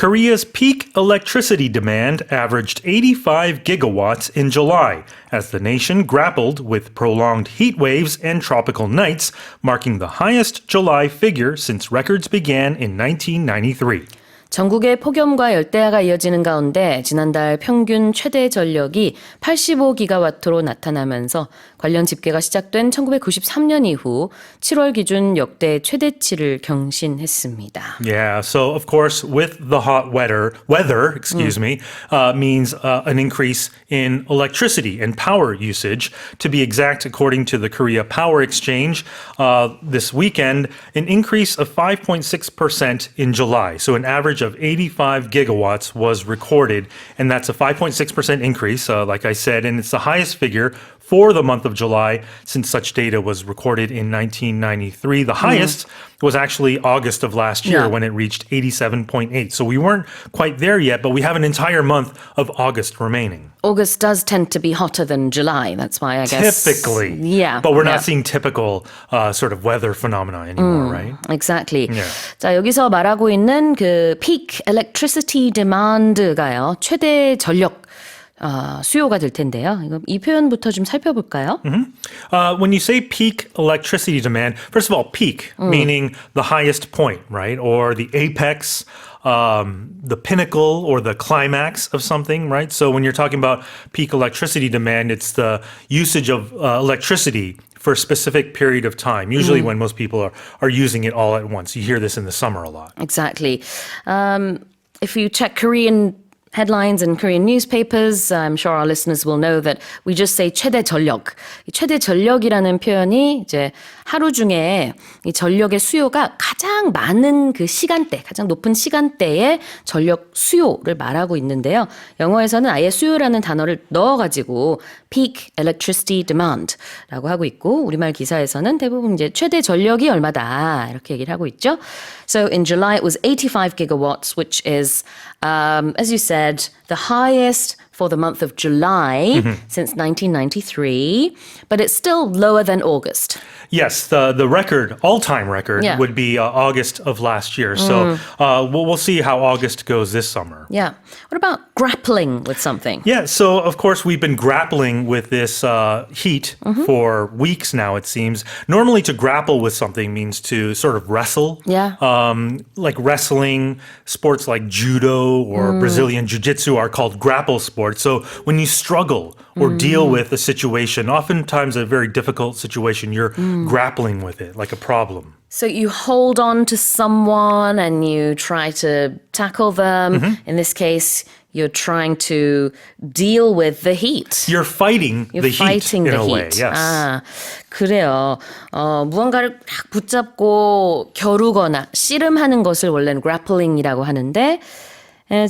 Korea's peak electricity demand averaged 85 gigawatts in July as the nation grappled with prolonged heat waves and tropical nights, marking the highest July figure since records began in 1993. 전국의 폭염과 열대야가 이어지는 가운데 지난달 평균 최대 전력이 85기가와트로 나타나면서 관련 집계가 시작된 1993년 이후 7월 기준 역대 최대치를 경신했습니다. Yeah, so of course with the hot weather means an increase in electricity and power usage. To be exact, according to the Korea Power Exchange, this weekend, an increase of 5.6% in July. So an average of 85 gigawatts was recorded, and that's a 5.6% increase, like I said, and it's the highest figure for the month of July since such data was recorded in 1993. The highest was actually August of last year when it reached 87.8. So we weren't quite there yet, but we have an entire month of August remaining. August does tend to be hotter than July. That's why I guess. Typically. Yeah. But we're not seeing typical sort of weather phenomena anymore, right? Exactly. Yeah. 자, 여기서 말하고 있는 그 peak electricity demand가요. 최대 전력 수요가 될 텐데요. 이 표현부터 좀 살펴볼까요? When you say peak electricity demand, first of all, peak, meaning the highest point, right? Or the apex, the pinnacle or the climax of something, right? So when you're talking about peak electricity demand, it's the usage of electricity for a specific period of time, usually when most people are using it all at once. You hear this in the summer a lot. Exactly. If you check Korean headlines in Korean newspapers, I'm sure our listeners will know that we just say 최대 전력. 이 최대 전력이라는 표현이 이제 하루 중에 이 전력의 수요가 가장 많은 그 시간대, 가장 높은 시간대의 전력 수요를 말하고 있는데요. 영어에서는 아예 수요라는 단어를 넣어가지고 peak electricity demand라고 하고 있고 우리말 기사에서는 대부분 이제 최대 전력이 얼마다 이렇게 얘기를 하고 있죠. So in July it was 85 gigawatts, which is, as you said, the highest for the month of July since 1993, but it's still lower than August. Yes, the record, all-time record, would be August of last year. So we'll see how August goes this summer. Yeah. What about grappling with something? Yeah, so of course we've been grappling with this heat for weeks now, it seems. Normally to grapple with something means to sort of wrestle. Yeah. Like wrestling, sports like judo or Brazilian jiu-jitsu are called grapple sports. So when you struggle or deal with a situation, oftentimes a very difficult situation, you're grappling with it like a problem. So you hold on to someone and you try to tackle them. In this case, you're trying to deal with the heat. You're fighting the heat in a way. Yes. 아, 그래요. 무언가를 딱 붙잡고 겨루거나 씨름하는 것을 원래는 grappling이라고 하는데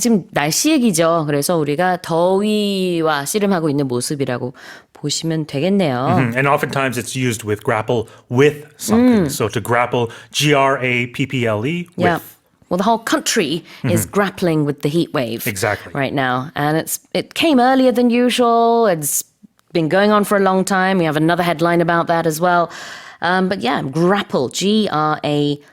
지금 날씨 얘기죠. 그래서 우리가 더위와 씨름하고 있는 모습이라고 보시면 되겠네요. And oftentimes it's used with grapple with something. So to grapple, G-R-A-P-P-L-E, with. Yeah. Well, the whole country is grappling with the heat wave right now. And it came earlier than usual. It's been going on for a long time. We have another headline about that as well. But yeah, grapple, G-R-A-P-P-L-E.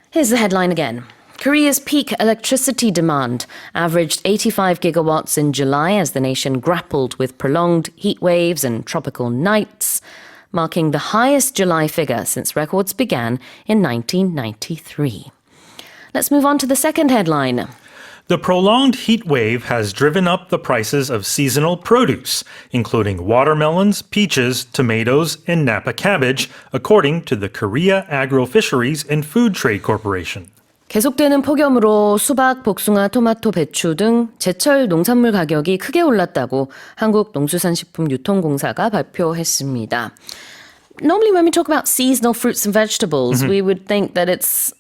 Here's the headline again. Korea's peak electricity demand averaged 85 gigawatts in July as the nation grappled with prolonged heat waves and tropical nights, marking the highest July figure since records began in 1993. Let's move on to the second headline. The prolonged heat wave has driven up the prices of seasonal produce, including watermelons, peaches, tomatoes, and Napa cabbage, according to the Korea Agro-Fisheries and Food Trade Corporation. 계속되는 폭염으로 수박, 복숭아, 토마토, 배추 등 제철 농산물 가격이 크게 올랐다고 한국농수산식품유통공사가 발표했습니다. Normally when we talk about seasonal fruits and vegetables, we would think that it's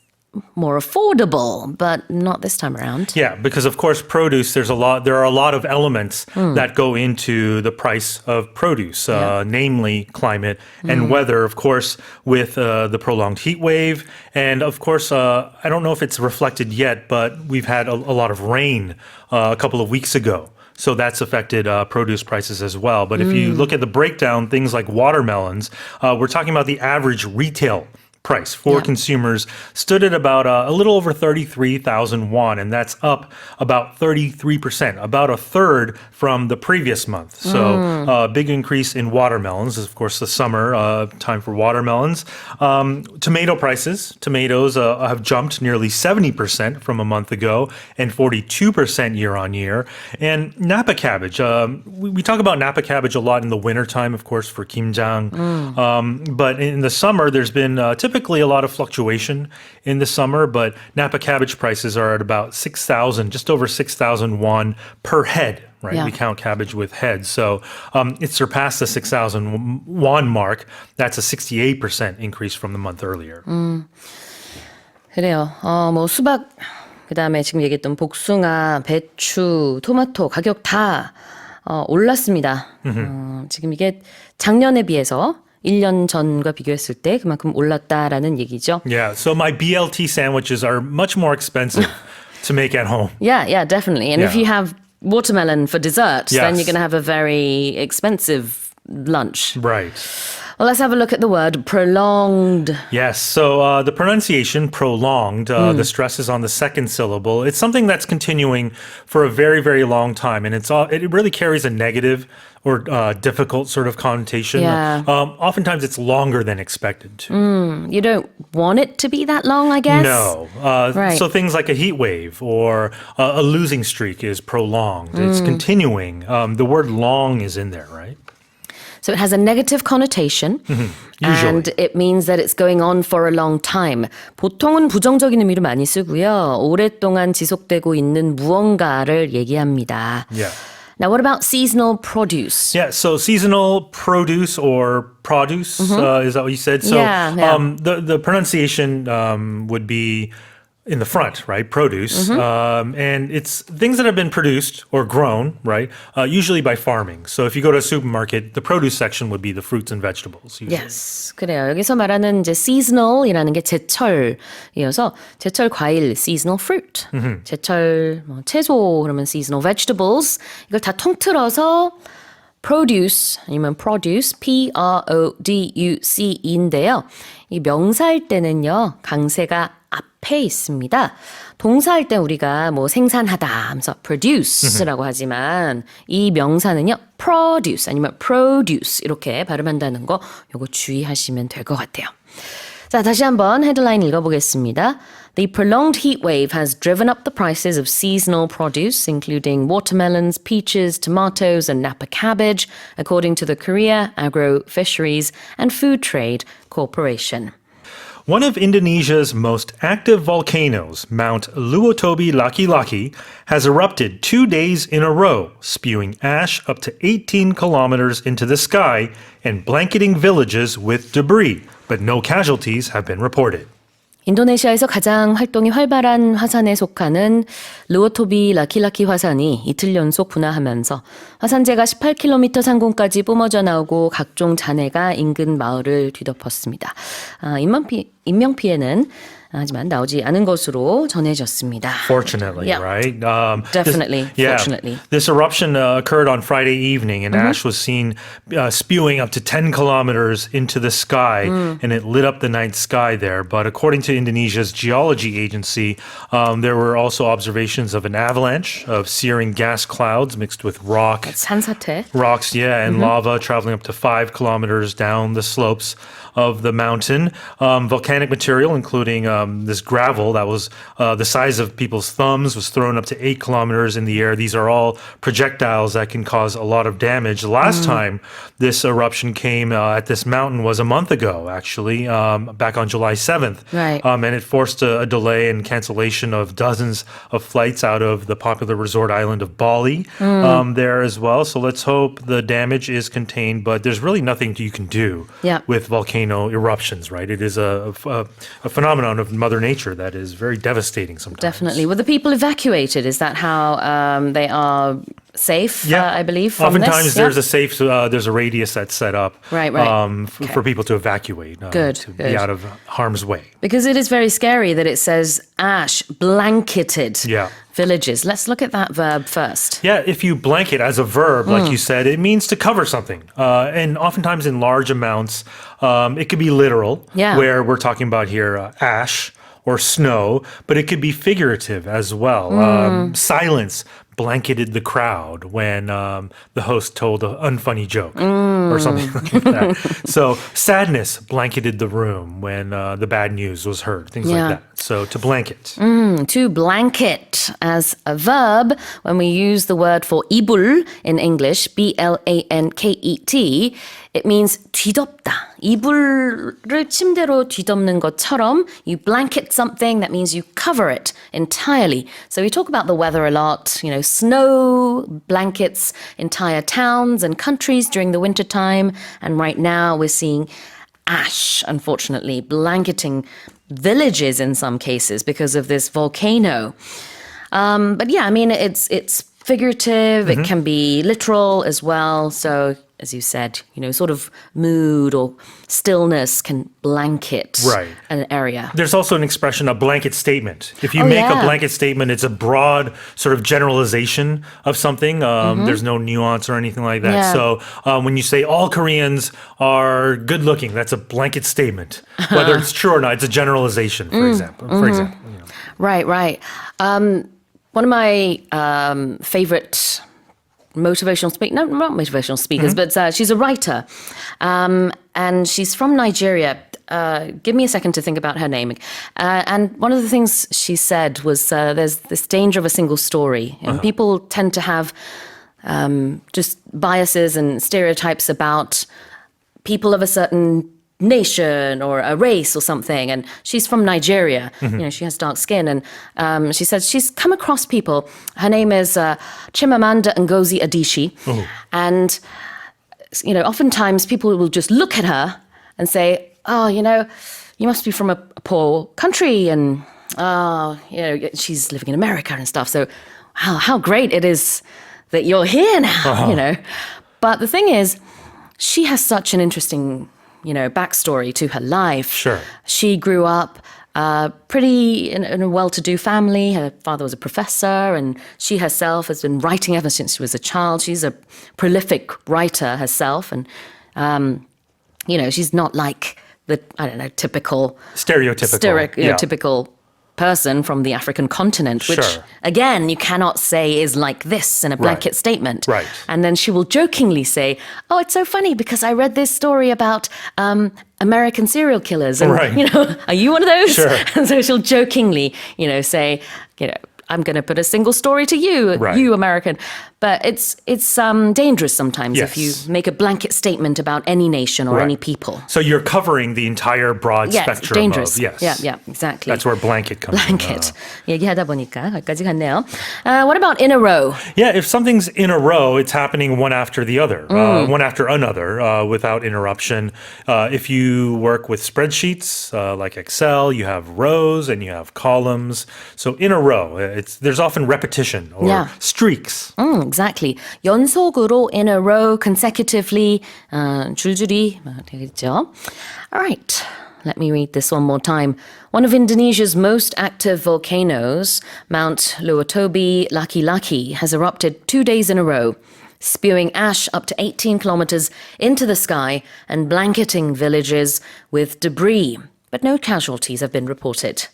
more affordable, but not this time around. Yeah, because of course produce, there are a lot of elements that go into the price of produce, namely climate and weather, of course, with the prolonged heat wave. And of course, I don't know if it's reflected yet, but we've had a lot of rain a couple of weeks ago. So that's affected produce prices as well. But if you look at the breakdown, things like watermelons, we're talking about the average retail price for consumers stood at about a little over 33,000 won, and that's up about 33%, about a third from the previous month. So a big increase in watermelons. Of course, the summer, time for watermelons. Tomato prices. Tomatoes have jumped nearly 70% from a month ago and 42% year on year. And Napa cabbage. We talk about Napa cabbage a lot in the wintertime, of course, for kimjang. But in the summer, there's been typically a lot of fluctuation in the summer, but Napa cabbage prices are at about 6,000, just over 6,000 won per head, right? Yeah. We count cabbage with heads. So it surpassed the 6,000 won mark. That's a 68% increase from the month earlier. 그래요. 뭐 수박, 그다음에 지금 얘기했던 복숭아, 배추, 토마토 가격 다 올랐습니다. 지금 이게 작년에 비해서 1년 전과 비교했을 때 그만큼 올랐다라는 얘기죠. Yeah, so my BLT sandwiches are much more expensive to make at home. Yeah, definitely. And if you have watermelon for dessert, then you're going to have a very expensive lunch. Right. Well, let's have a look at the word prolonged. Yes, so the pronunciation prolonged, the stress is on the second syllable. It's something that's continuing for a very, very long time, and it really carries a negative or difficult sort of connotation. Yeah. Oftentimes it's longer than expected to. You don't want it to be that long, I guess? No. Right. So things like a heat wave or a losing streak is prolonged. It's continuing. The word long is in there, right? So it has a negative connotation. Usually. And it means that it's going on for a long time. 보통은 부정적인 의미로 많이 쓰고요. 오랫동안 지속되고 있는 무언가를 얘기합니다. Yeah. Now, what about seasonal produce? Yeah, so seasonal produce or produce, is that what you said? So Yeah. the pronunciation would be in the front, right? Produce. And it's things that have been produced or grown, right? Usually by farming. So if you go to a supermarket, the produce section would be the fruits and vegetables. Usually. Yes, 그래요. 여기서 말하는 이제 seasonal이라는 게 제철이어서 제철 과일, seasonal fruit. 제철 뭐 채소 그러면 seasonal vegetables. 이걸 다 통틀어서 produce 아니면 produce, P-R-O-D-U-C인데요. 이 명사일 때는요, 강세가 앞에 있습니다. 동사할 때 우리가 뭐 생산하다 하면서 produce라고 하지만 이 명사는요, produce 아니면 produce 이렇게 발음한다는 거 요거 주의하시면 될 것 같아요. 자, 다시 한번 헤드라인 읽어보겠습니다. The prolonged heat wave has driven up the prices of seasonal produce, including watermelons, peaches, tomatoes, and Napa cabbage, according to the Korea Agro Fisheries and Food Trade Corporation. One of Indonesia's most active volcanoes, Mount Luotobi Laki-Laki, has erupted 2 days in a row, spewing ash up to 18 kilometers into the sky and blanketing villages with debris, but no casualties have been reported. 인도네시아에서 가장 활동이 활발한 화산에 속하는 루오토비 라키라키 화산이 이틀 연속 분화하면서 화산재가 18km 상공까지 뿜어져 나오고 각종 잔해가 인근 마을을 뒤덮었습니다. 인명피해는 하지만 나오지 않은 것으로 전해졌습니다. Fortunately, Yeah. right? Definitely, fortunately. This eruption occurred on Friday evening, and ash was seen spewing up to 10 kilometers into the sky, and it lit up the night sky there. But according to Indonesia's geology agency, there were also observations of an avalanche of searing gas clouds mixed with 산사태. rocks, and lava traveling up to 5 kilometers down the slopes of the mountain. Volcanic material, including this gravel that was the size of people's thumbs, was thrown up to 8 kilometers in the air. These are all projectiles that can cause a lot of damage. The last time this eruption came at this mountain was a month ago, actually, back on July 7th. Right. And it forced a delay and cancellation of dozens of flights out of the popular resort island of Bali there as well. So let's hope the damage is contained, but there's really nothing you can do with volcanoes. Eruptions, right? It is a phenomenon of Mother Nature that is very devastating sometimes. Definitely. Were the people evacuated? Is that how they are safe, Yeah, I believe, from oftentimes this. there's a safe, there's a radius that's set up Right. for people to evacuate, to be out of harm's way. Because it is very scary that it says ash blanketed villages. Let's look at that verb first. Yeah, if you blanket as a verb, like you said, it means to cover something. And oftentimes in large amounts, it could be literal, where we're talking about here ash or snow, but it could be figurative as well. Silence blanketed the crowd when the host told an unfunny joke or something like that. So sadness blanketed the room when the bad news was heard, things like that. So to blanket. To blanket as a verb, when we use the word for 이불 in English, blanket, it means 뒤덮다. 이불을 침대로 뒤덮는 것처럼 you blanket something, that means you cover it entirely. So we talk about the weather a lot, snow blankets entire towns and countries during the wintertime. And right now we're seeing ash, unfortunately, blanketing villages in some cases because of this volcano. But yeah, I mean, it's figurative. It can be literal as well. So as you said, sort of mood or stillness can blanket an area. There's also an expression, a blanket statement. If you make a blanket statement, it's a broad sort of generalization of something. There's no nuance or anything like that. Yeah. So when you say all Koreans are good looking, that's a blanket statement. Whether it's true or not, it's a generalization, for example. Right. One of my favorite motivational not motivational speakers, but she's a writer, and she's from Nigeria. Give me a second to think about her name. And one of the things she said was there's this danger of a single story. And people tend to have just biases and stereotypes about people of a certain nation or a race or something, and she's from Nigeria. She has dark skin, and she says she's come across people. Her name is Chimamanda Ngozi Adichie, and oftentimes people will just look at her and say, "Oh, you must be from a poor country, and she's living in America and stuff. So, how great it is that you're here now." But the thing is, she has such an interesting backstory to her life. Sure. She grew up pretty in a well-to-do family. Her father was a professor, and she herself has been writing ever since she was a child. She's a prolific writer herself, and she's not like the typical stereotypical person from the African continent, which again you cannot say is like this in a blanket statement. Right. And then she will jokingly say, "Oh, it's so funny because I read this story about American serial killers, and are you one of those?" Sure. And so she'll jokingly, say, "I'm going to put a single story to you, you American." But it's dangerous sometimes if you make a blanket statement about any nation or any people. So you're covering the entire broad spectrum. It's dangerous. Yes. Yeah, exactly. That's where blanket comes blanket. 얘기하다 보니까 거기까지 갔네요. What about in a row? Yeah, if something's in a row, it's happening one after the other, one after another, without interruption. If you work with spreadsheets like Excel, you have rows and you have columns. So in a row, there's often repetition or streaks. Exactly. 연속으로, in a row, consecutively, 줄줄이 되겠죠. All right. Let me read this one more time. One of Indonesia's most active volcanoes, Mount Luotobi Laki-Laki, has erupted 2 days in a row, spewing ash up to 18 kilometers into the sky and blanketing villages with debris. But no casualties have been reported.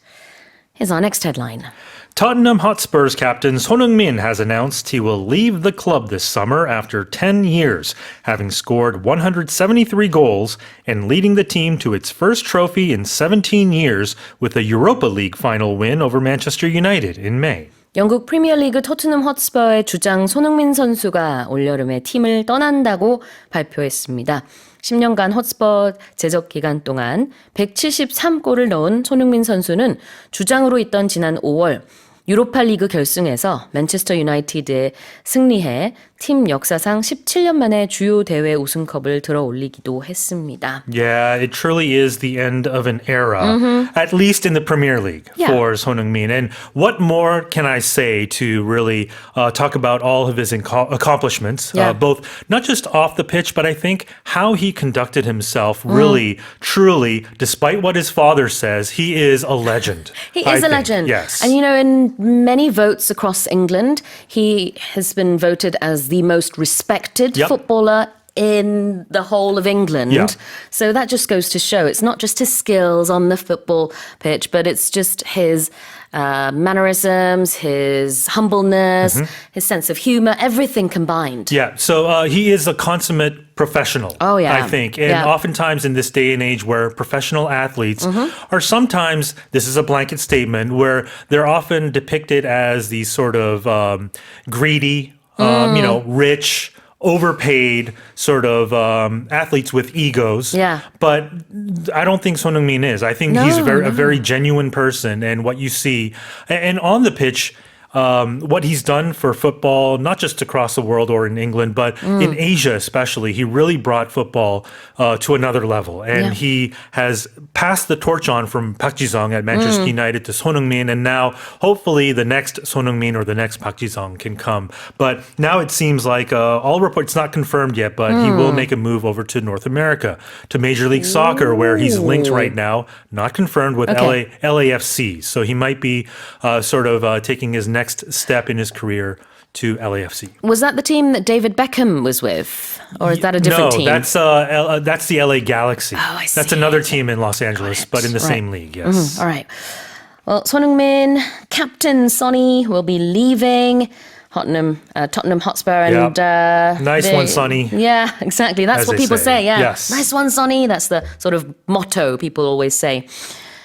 Here's our next headline. Tottenham Hotspur's captain Son Heung-min has announced he will leave the club this summer after 10 years, having scored 173 goals and leading the team to its first trophy in 17 years with a Europa League final win over Manchester United in May. 영국 프리미어리그 토트넘 헛스퍼의 주장 손흥민 선수가 올여름에 팀을 떠난다고 발표했습니다. 10년간 헛스퍼 제적 기간 동안 173골을 넣은 손흥민 선수는 주장으로 있던 지난 5월 유로파 리그 결승에서 맨체스터 유나이티드에 승리해 팀 역사상 17년 만에 주요 대회 우승컵을 들어 올리기도 했습니다. Yeah, it truly is the end of an era, at least in the Premier League for Son Heung-min. And what more can I say to really talk about all of his accomplishments, both not just off the pitch, but I think how he conducted himself really, truly, despite what his father says, he is a legend. He is a legend. Yes. And you know, in many votes across England, he has been voted as the most respected footballer in the whole of England. Yeah. So that just goes to show it's not just his skills on the football pitch, but it's just his mannerisms, his humbleness, his sense of humor, everything combined. Yeah, so he is a consummate professional, I think. And oftentimes in this day and age where professional athletes are sometimes, this is a blanket statement, where they're often depicted as these sort of greedy, rich, overpaid sort of athletes with egos. Yeah. But I don't think Son Heung-min is. I think he's a very genuine person. And what you see, and on the pitch, what he's done for football, not just across the world or in England, but in Asia especially, he really brought football to another level. And he has passed the torch on from Park Ji-sung at Manchester United to Son Heung-min, and now hopefully the next Son Heung-min or the next Park Ji-sung can come. But now it seems like all reports, not confirmed yet, but he will make a move over to North America, to Major League Soccer, where he's linked right now, not confirmed, with LAFC. So he might be sort of taking his next step in his career to LAFC. Was that the team that David Beckham was with? Or is that a different team? No, that's the LA Galaxy. Oh, I see. That's another team in Los Angeles, but in the same league, yes. All right. Well, Son Heung-min, Captain Sonny, will be leaving Tottenham Hotspur. And nice one, Sonny. Yeah, exactly. That's as what they people say. Yeah. Yes. Nice one, Sonny. That's the sort of motto people always say.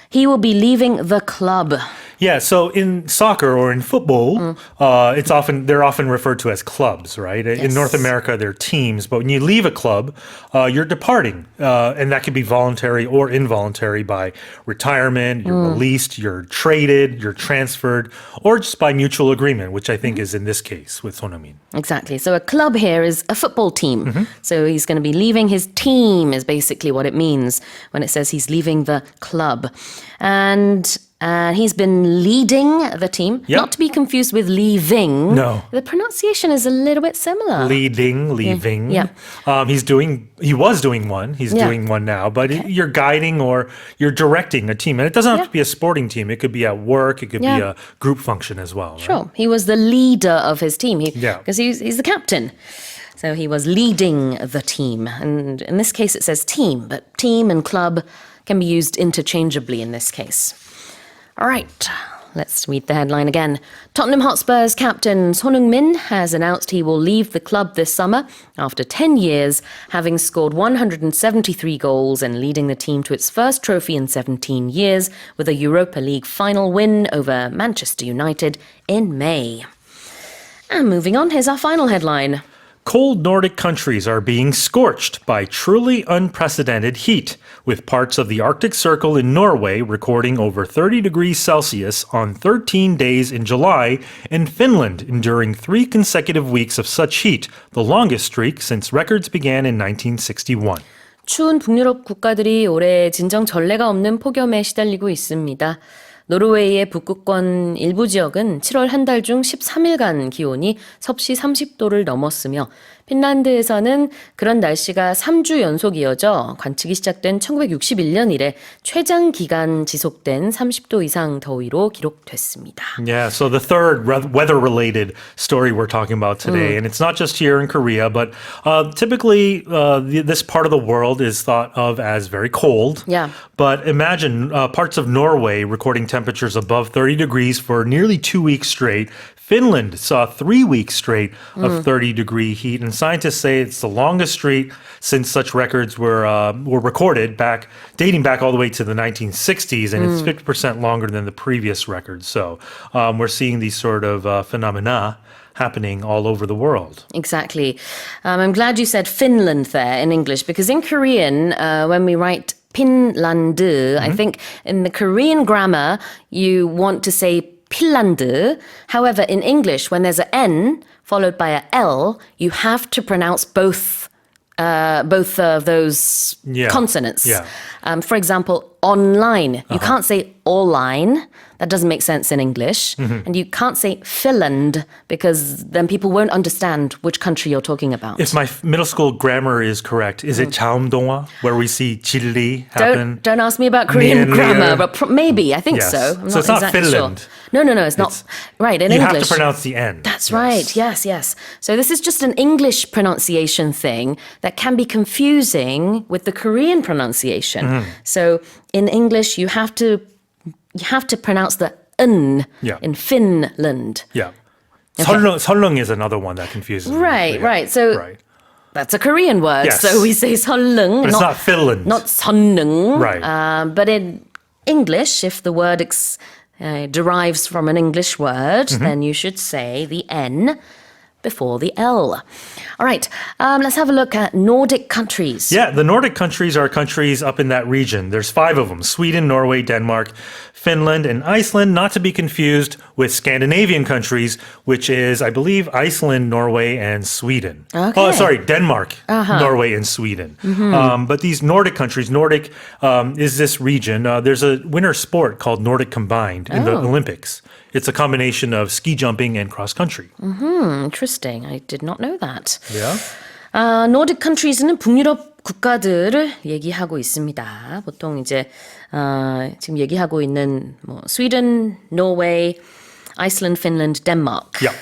He will be leaving the club. Yeah, so in soccer or in football, they're often referred to as clubs, right? Yes. In North America, they're teams. But when you leave a club, you're departing. And that could be voluntary or involuntary by retirement, you're released, you're traded, you're transferred, or just by mutual agreement, which I think is in this case with Son Heung-min. Exactly. So a club here is a football team. So he's going to be leaving his team is basically what it means when it says he's leaving the club. And he's been leading the team, not to be confused with leaving. No. The pronunciation is a little bit similar. Leaving. Yeah. He was doing one. He's doing one now. But you're guiding or you're directing a team. And it doesn't have to be a sporting team. It could be at work. It could be a group function as well. Right? Sure. He was the leader of his team. Because he's the captain. So he was leading the team. And in this case, it says team. But team and club can be used interchangeably in this case. All right, let's read the headline again. Tottenham Hotspur's captain Son Heung-min has announced he will leave the club this summer after 10 years, having scored 173 goals and leading the team to its first trophy in 17 years with a Europa League final win over Manchester United in May. And moving on, here's our final headline. Cold Nordic countries are being scorched by truly unprecedented heat, with parts of the Arctic Circle in Norway recording over 30 degrees Celsius on 13 days in July, and Finland enduring 3 consecutive weeks of such heat, the longest streak since records began in 1961. 추운 북유럽 국가들이 올해 진정 전례가 없는 폭염에 시달리고 있습니다. 노르웨이의 북극권 일부 지역은 7월 한 달 중 13일간 기온이 섭씨 30도를 넘었으며 핀란드에서는 그런 날씨가 3주 연속 이어져 관측이 시작된 1961년 이래 최장 기간 지속된 30도 이상 더위로 기록됐습니다. Yeah, so the third weather-related story we're talking about today, and it's not just here in Korea, but typically this part of the world is thought of as very cold. Yeah. But imagine parts of Norway recording temperatures above 30 degrees for nearly 2 weeks straight. Finland saw 3 weeks straight of 30-degree heat, and scientists say it's the longest streak since such records were recorded dating back all the way to the 1960s, and it's 50% longer than the previous record. So we're seeing these sort of phenomena happening all over the world. Exactly. I'm glad you said Finland there in English, because in Korean, when we write Finland, I think in the Korean grammar, you want to say 핀란드. However, in English, when there's an N followed by a L, you have to pronounce both of those consonants. Yeah. For example, online. You can't say online. That doesn't make sense in English. And you can't say Finland because then people won't understand which country you're talking about. If my middle school grammar is correct, is it 자음동화, where we see 진리 happen? Don't ask me about Korean near. grammar, but maybe. I think Yes. so. I'm So it's not exactly Finland. Sure. No, it's not. Right, in You English. have to pronounce the N. That's right. Yes. So this is just an English pronunciation thing that can be confusing with the Korean pronunciation. So in English, you have to pronounce the N in Finland. Yeah. Okay. 설렁 is another one that confuses me. Right. So that's a Korean word. Yes. So we say 설렁. But it's not Finland. Not 선능. Right. But in English, if the word derives from an English word, then you should say the N before the L. All right, let's have a look at Nordic countries. Yeah, the Nordic countries are countries up in that region. There's 5 of them: Sweden, Norway, Denmark, Finland, and Iceland, not to be confused with Scandinavian countries, which is, I believe, Iceland, Norway, and Sweden. Okay. Oh, sorry, Denmark, Norway, and Sweden. But these Nordic countries, Nordic is this region. There's a winter sport called Nordic Combined in the Olympics. It's a combination of ski jumping and cross country. Interesting. I did not know that. Yeah. Nordic countries는 북유럽 국가들을 얘기하고 있습니다. 보통 이제 지금 얘기하고 있는 Sweden, Norway, Iceland, Finland, Denmark. Yeah.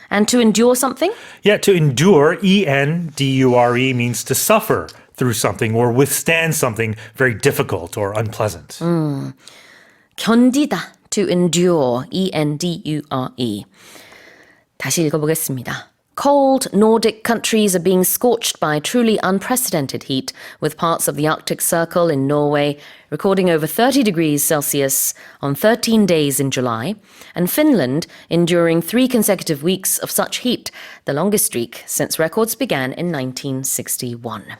And to endure something? Yeah, to endure, E-N-D-U-R-E, means to suffer through something or withstand something very difficult or unpleasant. 견디다, to endure, E-N-D-U-R-E. 다시 읽어보겠습니다. Cold Nordic countries are being scorched by truly unprecedented heat, with parts of the Arctic Circle in Norway recording over 30 degrees Celsius on 13 days in July, and Finland enduring 3 consecutive weeks of such heat, the longest streak since records began in 1961.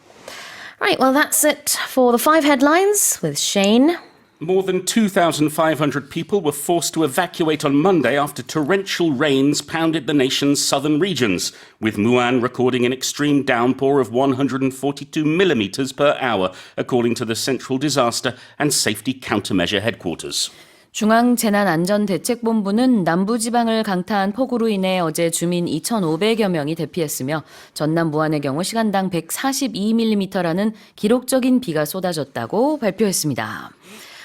Right, well, that's it for the 5 headlines with Shane. More than 2,500 people were forced to evacuate on Monday after torrential rains pounded the nation's southern regions, with Muan recording an extreme downpour of 142 millimetres per hour, according to the Central Disaster and Safety Countermeasure Headquarters. 중앙재난안전대책본부는 남부지방을 강타한 폭우로 인해 어제 주민 2,500여 명이 대피했으며 전남 무안의 경우 시간당 142mm라는 기록적인 비가 쏟아졌다고 발표했습니다.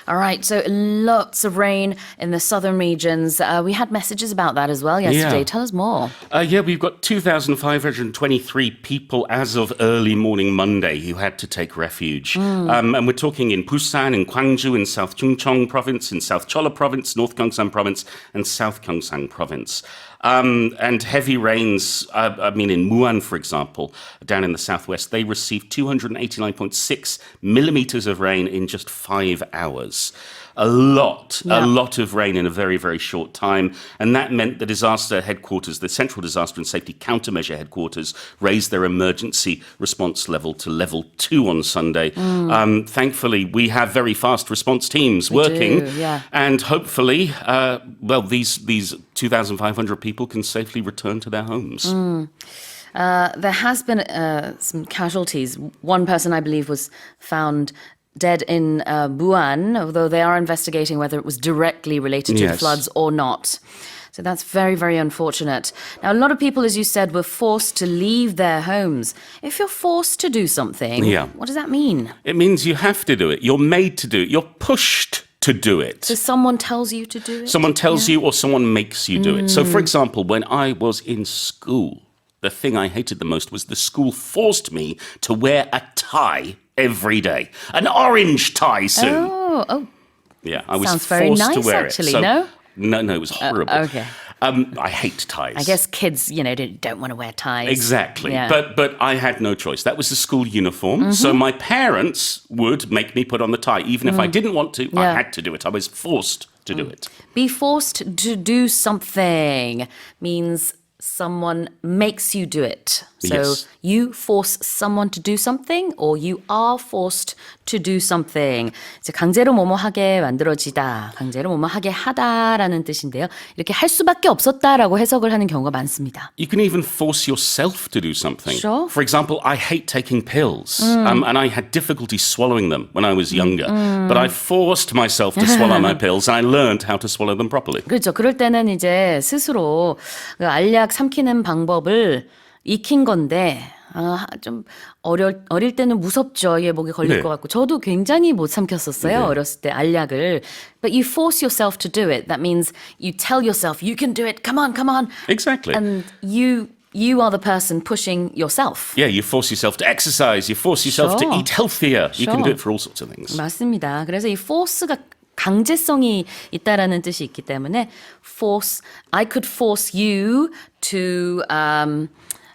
All right, so lots of rain in the southern regions. We had messages about that as well yesterday. Yeah. Tell us more. We've got 2,523 people as of early morning Monday who had to take refuge. And we're talking in Busan, in Gwangju, in South Chungcheong Province, in South Cholla Province, North Gyeongsang Province, and South Gyeongsang Province. And heavy rains, in Muan, for example, down in the southwest, they received 289.6 millimeters of rain in just 5 hours. A lot of rain in a very, very short time. And that meant the disaster headquarters, the Central Disaster and Safety Countermeasure Headquarters, raised their emergency response level to level 2 on Sunday. Thankfully, we have very fast response teams working. We do, yeah. And hopefully, these 2,500 people can safely return to their homes. There has been some casualties. One person, I believe, was found dead in Buan, although they are investigating whether it was directly related to the floods or not. So that's very, very unfortunate. Now, a lot of people, as you said, were forced to leave their homes. If you're forced to do something, what does that mean? It means you have to do it. You're made to do it. You're pushed to do it. So someone tells you to do it? Someone tells you or someone makes you do it. So, for example, when I was in school, the thing I hated the most was the school forced me to wear a tie every day. An orange tie soon. Oh. Yeah, I was Sounds very forced nice, to wear actually, it. So, no? No, it was horrible. Okay. I hate ties. I guess kids, don't want to wear ties. Exactly. Yeah. But I had no choice. That was the school uniform. So my parents would make me put on the tie. Even if I didn't want to, I had to do it. I was forced to do it. Be forced to do something means someone makes you do it. So Yes. you force someone to do something or you are forced to do something. 이제 강제로 뭐뭐 하게 만들어지다, 강제로 뭐뭐 하게 하다라는 뜻인데요. 이렇게 할 수밖에 없었다라고 해석을 하는 경우가 많습니다. You can even force yourself to do something. Sure. For example, I hate taking pills, and I had difficulty swallowing them when I was younger. But I forced myself to swallow my pills, and I learned how to swallow them properly. 그렇죠. 그럴 때는 이제 스스로 그 알약 삼키는 방법을 익힌 건데 좀 어릴 때는 무섭죠. 이게 목에 걸릴 네. 것 같고. 저도 굉장히 못 삼켰었어요. 네. 어렸을 때 알약을. But you force yourself to do it. That means you tell yourself you can do it. Come on, come on. Exactly. And you are the person pushing yourself. Yeah, you force yourself to exercise. You force yourself to Sure. eat healthier. You can Sure. do it for all sorts of things. 맞습니다. 그래서 이 force가 강제성이 있다라는 뜻이 있기 때문에 I could force you to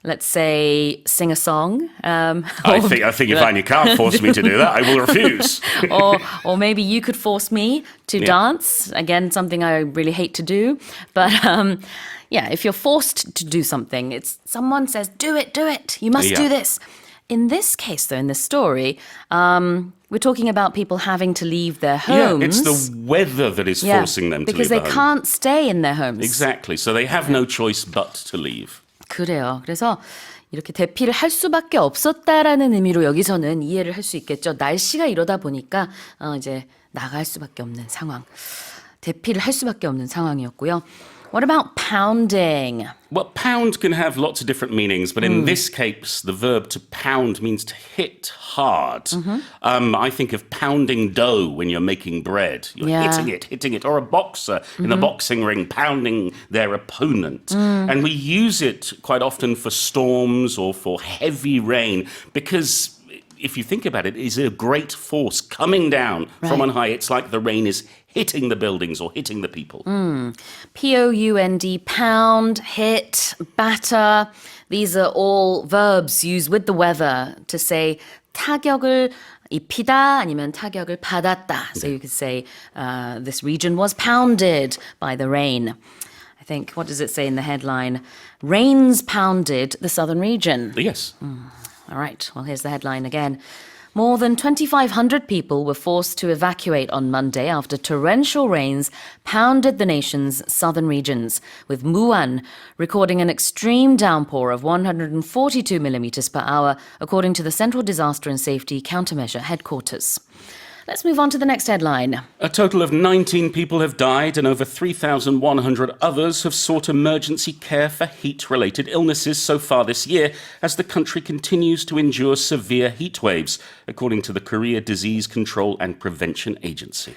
let's say sing a song. I think if you can't force me to do that, I will refuse. or maybe you could force me to dance. Again, something I really hate to do. But yeah, if you're forced to do something, it's someone says, do it. You must do this. In this case, though, in this story, we're talking about people having to leave their homes. Yeah, it's the weather that is forcing them to because leave they the home. can't stay in their homes. Exactly. So they have no choice but to leave. 그래요. 그래서 이렇게 대피를 할 수밖에 없었다라는 의미로 여기서는 이해를 할 수 있겠죠. 날씨가 이러다 보니까 이제 나갈 수밖에 없는 상황. 대피를 할 수밖에 없는 상황이었고요. What about pounding? Well, pound can have lots of different meanings, but in this case, the verb to pound means to hit hard. I think of pounding dough when you're making bread. You're Yeah. hitting it, or a boxer in a boxing ring pounding their opponent. And we use it quite often for storms or for heavy rain because if you think about it, it's a great force coming down from on high. It's like the rain is hitting the buildings or hitting the people. P-O-U-N-D, pound, hit, batter. These are all verbs used with the weather to say 타격을 입히다 아니면 타격을 받았다. So you could say this region was pounded by the rain. I think, what does it say in the headline? Rains pounded the southern region. Yes. All right, well, here's the headline again. More than 2,500 people were forced to evacuate on Monday after torrential rains pounded the nation's southern regions, with Muan recording an extreme downpour of 142 millimeters per hour, according to the Central Disaster and Safety Countermeasure Headquarters. Let's move on to the next headline. A total of 19 people have died and over 3,100 others have sought emergency care for heat-related illnesses so far this year as the country continues to endure severe heat waves, according to the Korea Disease Control and Prevention Agency.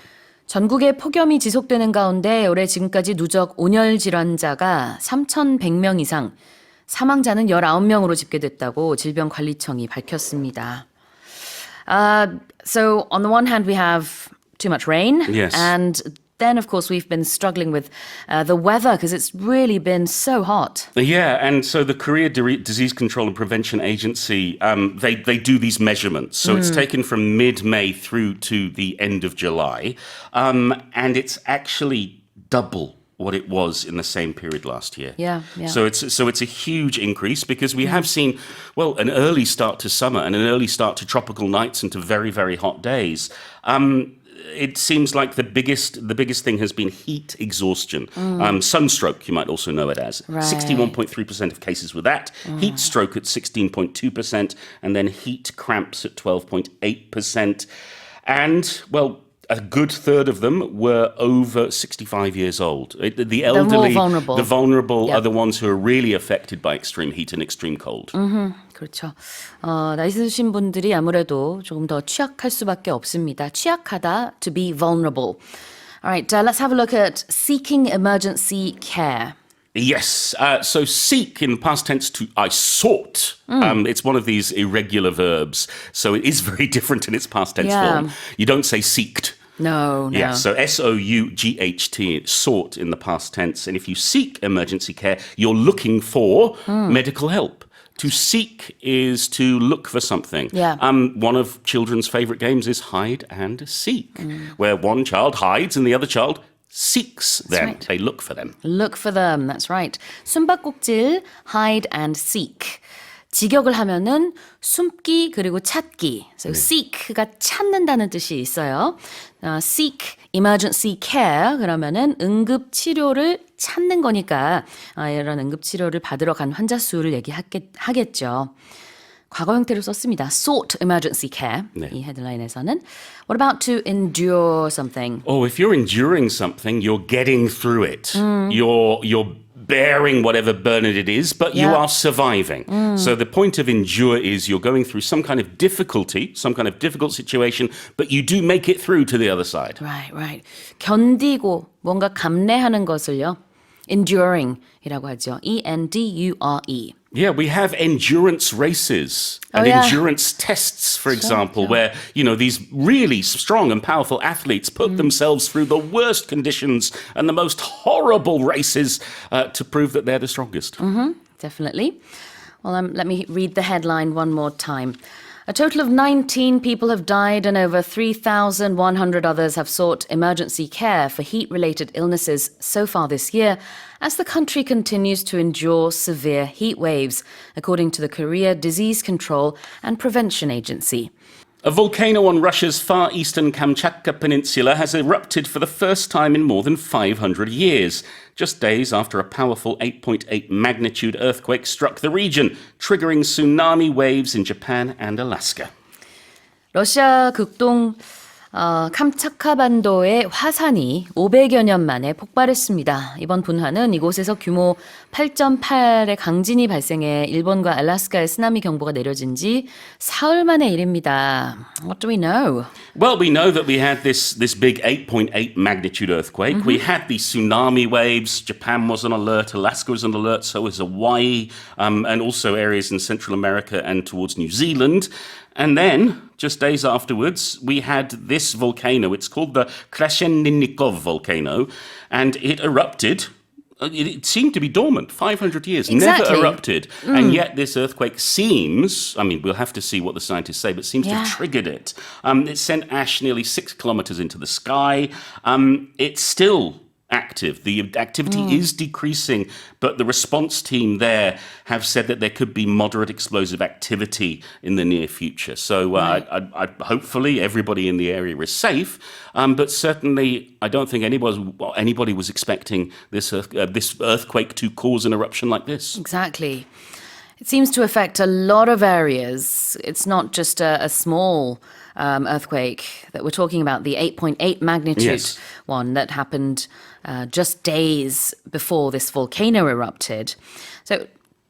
전국에 폭염이 지속되는 가운데 올해 지금까지 누적 온열 질환자가 3,100명 이상, 사망자는 19명으로 집계됐다고 질병관리청이 밝혔습니다. So on the one hand, we have too much rain. Yes. And then, of course, we've been struggling with the weather because it's really been so hot. Yeah, and so the Korea Disease Control and Prevention Agency, they do these measurements. So it's taken from mid-May through to the end of July. And it's actually double what it was in the same period last year. Yeah. So it's a huge increase because we have seen, well, an early start to summer and an early start to tropical nights and to very, very hot days. It seems like the biggest thing has been heat exhaustion. Sunstroke, you might also know it as. Right. 61.3% of cases with that. Heat stroke at 16.2%. And then heat cramps at 12.8%. And, well, a good third of them were over 65 years old. The elderly, vulnerable. the vulnerable Yeah. are the ones who are really affected by extreme heat and extreme cold. 그렇죠. 나이 드신 분들이 아무래도 조금 더 취약할 수밖에 없습니다. 취약하다, to be vulnerable. All right, let's have a look at seeking emergency care. Yes. So seek in past tense to I sought. It's one of these irregular verbs. So it is very different in its past tense form. You don't say seeked. No. Yeah, so S-O-U-G-H-T, sought in the past tense. And if you seek emergency care, you're looking for medical help. To seek is to look for something. Yeah. One of children's favorite games is hide and seek, where one child hides and the other child seeks them. right. They look for them. Look for them. That's right. 숨바꼭질, hide and seek. 직역을 하면은 숨기 그리고 찾기. So seek가 찾는다는 뜻이 있어요. Seek emergency care 그러면은 응급 치료를 찾는 거니까 이런 응급 치료를 받으러 간 환자 수를 얘기하겠죠. 과거 형태로 썼습니다. Sought emergency care. 네. 이 헤드라인에서는. What about to endure something? Oh, if you're enduring something, you're getting through it. You're bearing whatever burden it is, but you Yeah. are surviving. So the point of endure is you're going through some kind of difficulty, some kind of difficult situation, but you do make it through to the other side. Right. 견디고 뭔가 감내하는 것을요. enduring이라고 하죠. E-N-D-U-R-E. Yeah, we have endurance races and yeah. endurance tests, for example, where, these really strong and powerful athletes put themselves through the worst conditions and the most horrible races to prove that they're the strongest. Definitely. Well, let me read the headline one more time. A total of 19 people have died and over 3,100 others have sought emergency care for heat-related illnesses so far this year as the country continues to endure severe heat waves, according to the Korea Disease Control and Prevention Agency. A volcano on Russia's far eastern Kamchatka Peninsula has erupted for the first time in more than 500 years, just days after a powerful 8.8 magnitude earthquake struck the region, triggering tsunami waves in Japan and Alaska. 러시아 극동 캄차카 반도의 화산이 500여 년 만에 폭발했습니다. 이번 분화는 이곳에서 규모 8.8의 강진이 발생해 일본과 알래스카에 쓰나미 경보가 내려진 지 사흘 만의 일입니다. What do we know? Well, we know that we had this big 8.8 magnitude earthquake. We had the tsunami waves. Japan was on alert. Alaska was on alert. So was Hawaii, and also areas in Central America and towards New Zealand. And then, just days afterwards, we had this volcano. It's called the Krasheninnikov volcano, and it erupted. It seemed to be dormant, 500 years, Exactly. never erupted. And yet this earthquake seems, we'll have to see what the scientists say, but seems to have triggered it. It sent ash nearly 6 kilometers into the sky. It's still active. The activity is decreasing, but the response team there have said that there could be moderate explosive activity in the near future. So hopefully everybody in the area is safe, but certainly I don't think anybody was expecting this earthquake to cause an eruption like this. Exactly. It seems to affect a lot of areas. It's not just a small earthquake that we're talking about, the 8.8 magnitude one that happened just days before this volcano erupted. So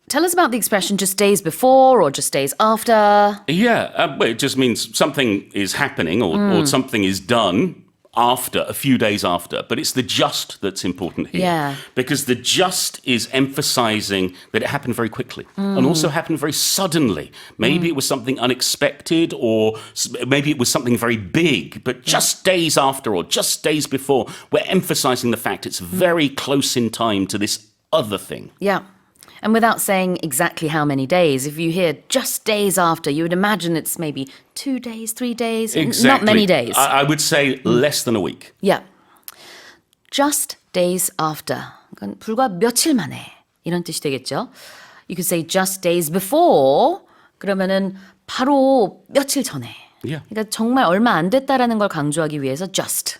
tell us about the expression just days before or just days after. Yeah, well, it just means something is happening or something is done after, a few days after. But it's the just that's important here. Yeah. Because the just is emphasizing that it happened very quickly and also happened very suddenly. Maybe it was something unexpected or maybe it was something very big, but just days after or just days before, we're emphasizing the fact it's very close in time to this other thing. Yeah. And without saying exactly how many days, if you hear just days after, you would imagine it's maybe 2 days, 3 days, not many days. I would say less than a week. Yeah. Just days after. 그러니까 불과 며칠 만에 이런 뜻이 되겠죠. You could say just days before. 그러면은 바로 며칠 전에. Yeah. 그러니까 정말 얼마 안 됐다라는 걸 강조하기 위해서 just.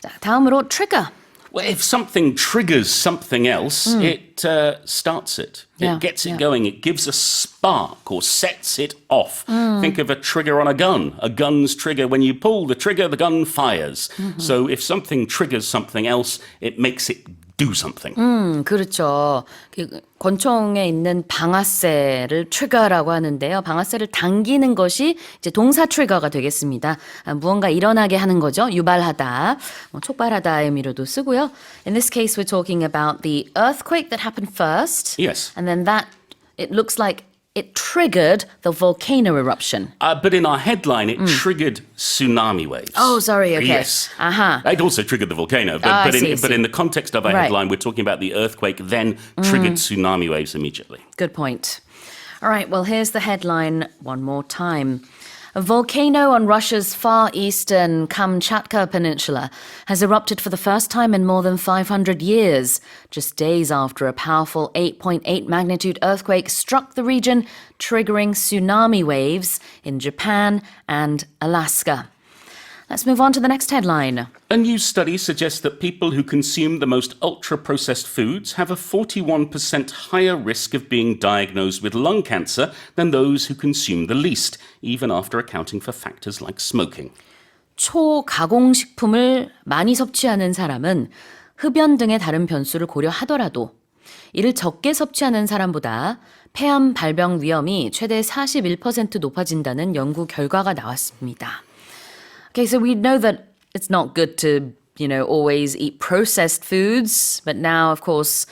자, 다음으로 trigger. Well, if something triggers something else, it starts it. Yeah, It gets it going. It gives a spark or sets it off. Think of a trigger on a gun. A gun's trigger, when you pull the trigger, the gun fires. So if something triggers something else, it makes it do something. 그렇죠. 그 권총에 있는 방아쇠를 trigger라고 하는데요. 방아쇠를 당기는 것이 이제 동사 trigger가 되겠습니다. 무언가 일어나게 하는 거죠. 유발하다, 촉발하다 의미로도 쓰고요. In this case, we're talking about the earthquake that happened first. Yes. And then that, it looks like it triggered the volcano eruption. But in our headline, it triggered tsunami waves. Oh, sorry, okay. Yes. Aha. It also triggered the volcano. But, I see. in the context of our Right. headline, we're talking about the earthquake then triggered tsunami waves immediately. Good point. All right, well, here's the headline one more time. A volcano on Russia's far eastern Kamchatka Peninsula has erupted for the first time in more than 500 years, just days after a powerful 8.8 magnitude earthquake struck the region, triggering tsunami waves in Japan and Alaska. Let's move on to the next headline. A new study suggests that people who consume the most ultra-processed foods have a 41% higher risk of being diagnosed with lung cancer than those who consume the least, even after accounting for factors like smoking. 초가공식품을 많이 섭취하는 사람은 흡연 등의 다른 변수를 고려하더라도 이를 적게 섭취하는 사람보다 폐암 발병 위험이 최대 41% 높아진다는 연구 결과가 나왔습니다. Okay, so we know that it's not good to, always eat processed foods. But now, of course,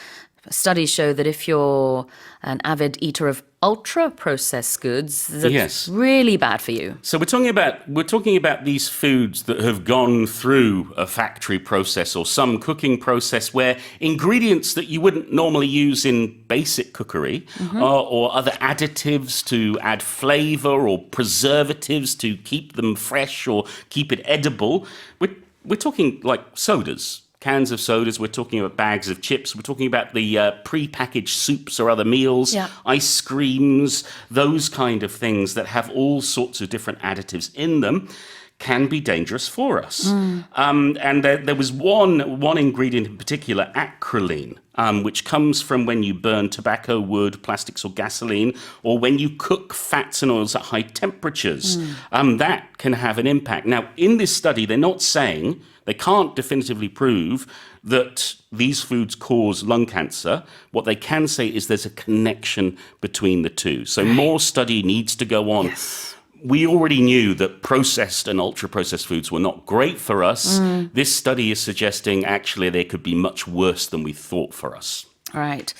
studies show that if you're an avid eater of ultra-processed goods, that's Yes. really bad for you. So we're talking about these foods that have gone through a factory process or some cooking process where ingredients that you wouldn't normally use in basic cookery or other additives to add flavor or preservatives to keep them fresh or keep it edible. We're talking like sodas. Cans of sodas, we're talking about bags of chips, we're talking about the pre-packaged soups or other meals, Yeah. ice creams, those kind of things that have all sorts of different additives in them can be dangerous for us. And there was one ingredient in particular, acrolein, which comes from when you burn tobacco, wood, plastics or gasoline, or when you cook fats and oils at high temperatures. That can have an impact. Now, in this study, they're not saying, they can't definitively prove that these foods cause lung cancer. What they can say is there's a connection between the two. So more study needs to go on. Yes. We already knew that processed and ultra-processed foods were not great for us. This study is suggesting actually they could be much worse than we thought for us. Alright.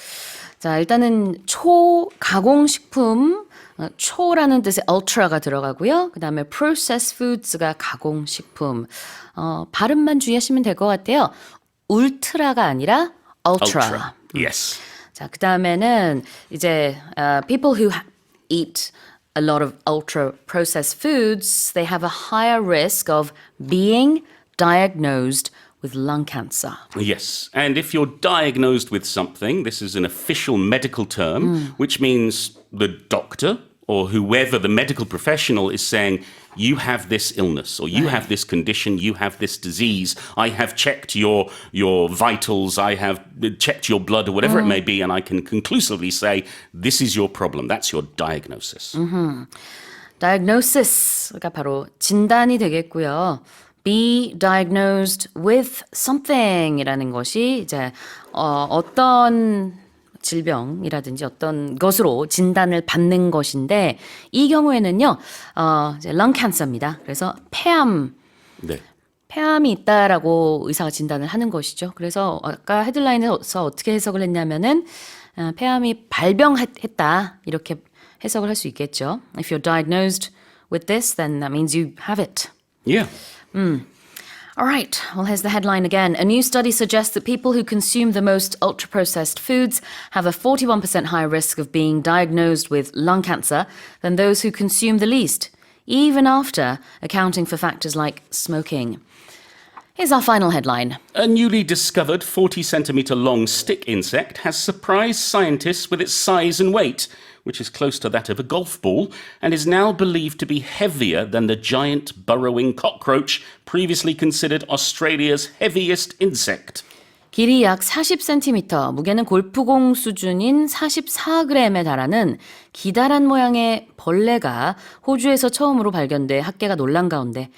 자, 일단은 초가공식품, 초라는 뜻의 ultra가 들어가고요. 그 다음에 processed foods가 가공식품. 발음만 주의하시면 될 것 같아요. 울트라가 아니라 ultra. Yes. 자, 그 다음에는 이제 people who eat a lot of ultra-processed foods, they have a higher risk of being diagnosed with lung cancer. Yes. And if you're diagnosed with something, this is an official medical term, which means the doctor or whoever the medical professional is saying, you have this illness or you have this condition, you have this disease. I have checked your vitals, I have checked your blood or whatever it may be, and I can conclusively say, this is your problem. That's your diagnosis. diagnosis가 바로 진단이 되겠고요. be diagnosed with something이라는 것이 이제 어떤 질병이라든지 어떤 것으로 진단을 받는 것인데 이 경우에는요, 이제 lung cancer입니다. 그래서 네. 폐암이 있다라고 의사가 진단을 하는 것이죠. 그래서 아까 헤드라인에서 어떻게 해석을 했냐면은 폐암이 발병했다 이렇게 해석을 할 수 있겠죠. If you're diagnosed with this, then that means you have it. Yeah. All right, well, here's the headline again. A new study suggests that people who consume the most ultra-processed foods have a 41% higher risk of being diagnosed with lung cancer than those who consume the least, even after accounting for factors like smoking. Here's our final headline. A newly discovered 40-centimeter long stick insect has surprised scientists with its size and weight, which is close to that of a golf ball, and is now believed to be heavier than the giant burrowing cockroach, previously considered Australia's heaviest insect. 길이 약 40cm, 무게는 골프공 수준인 44g에 달하는 기다란 모양의 벌레가 호주에서 처음으로 발견돼 학계가 놀란 가운데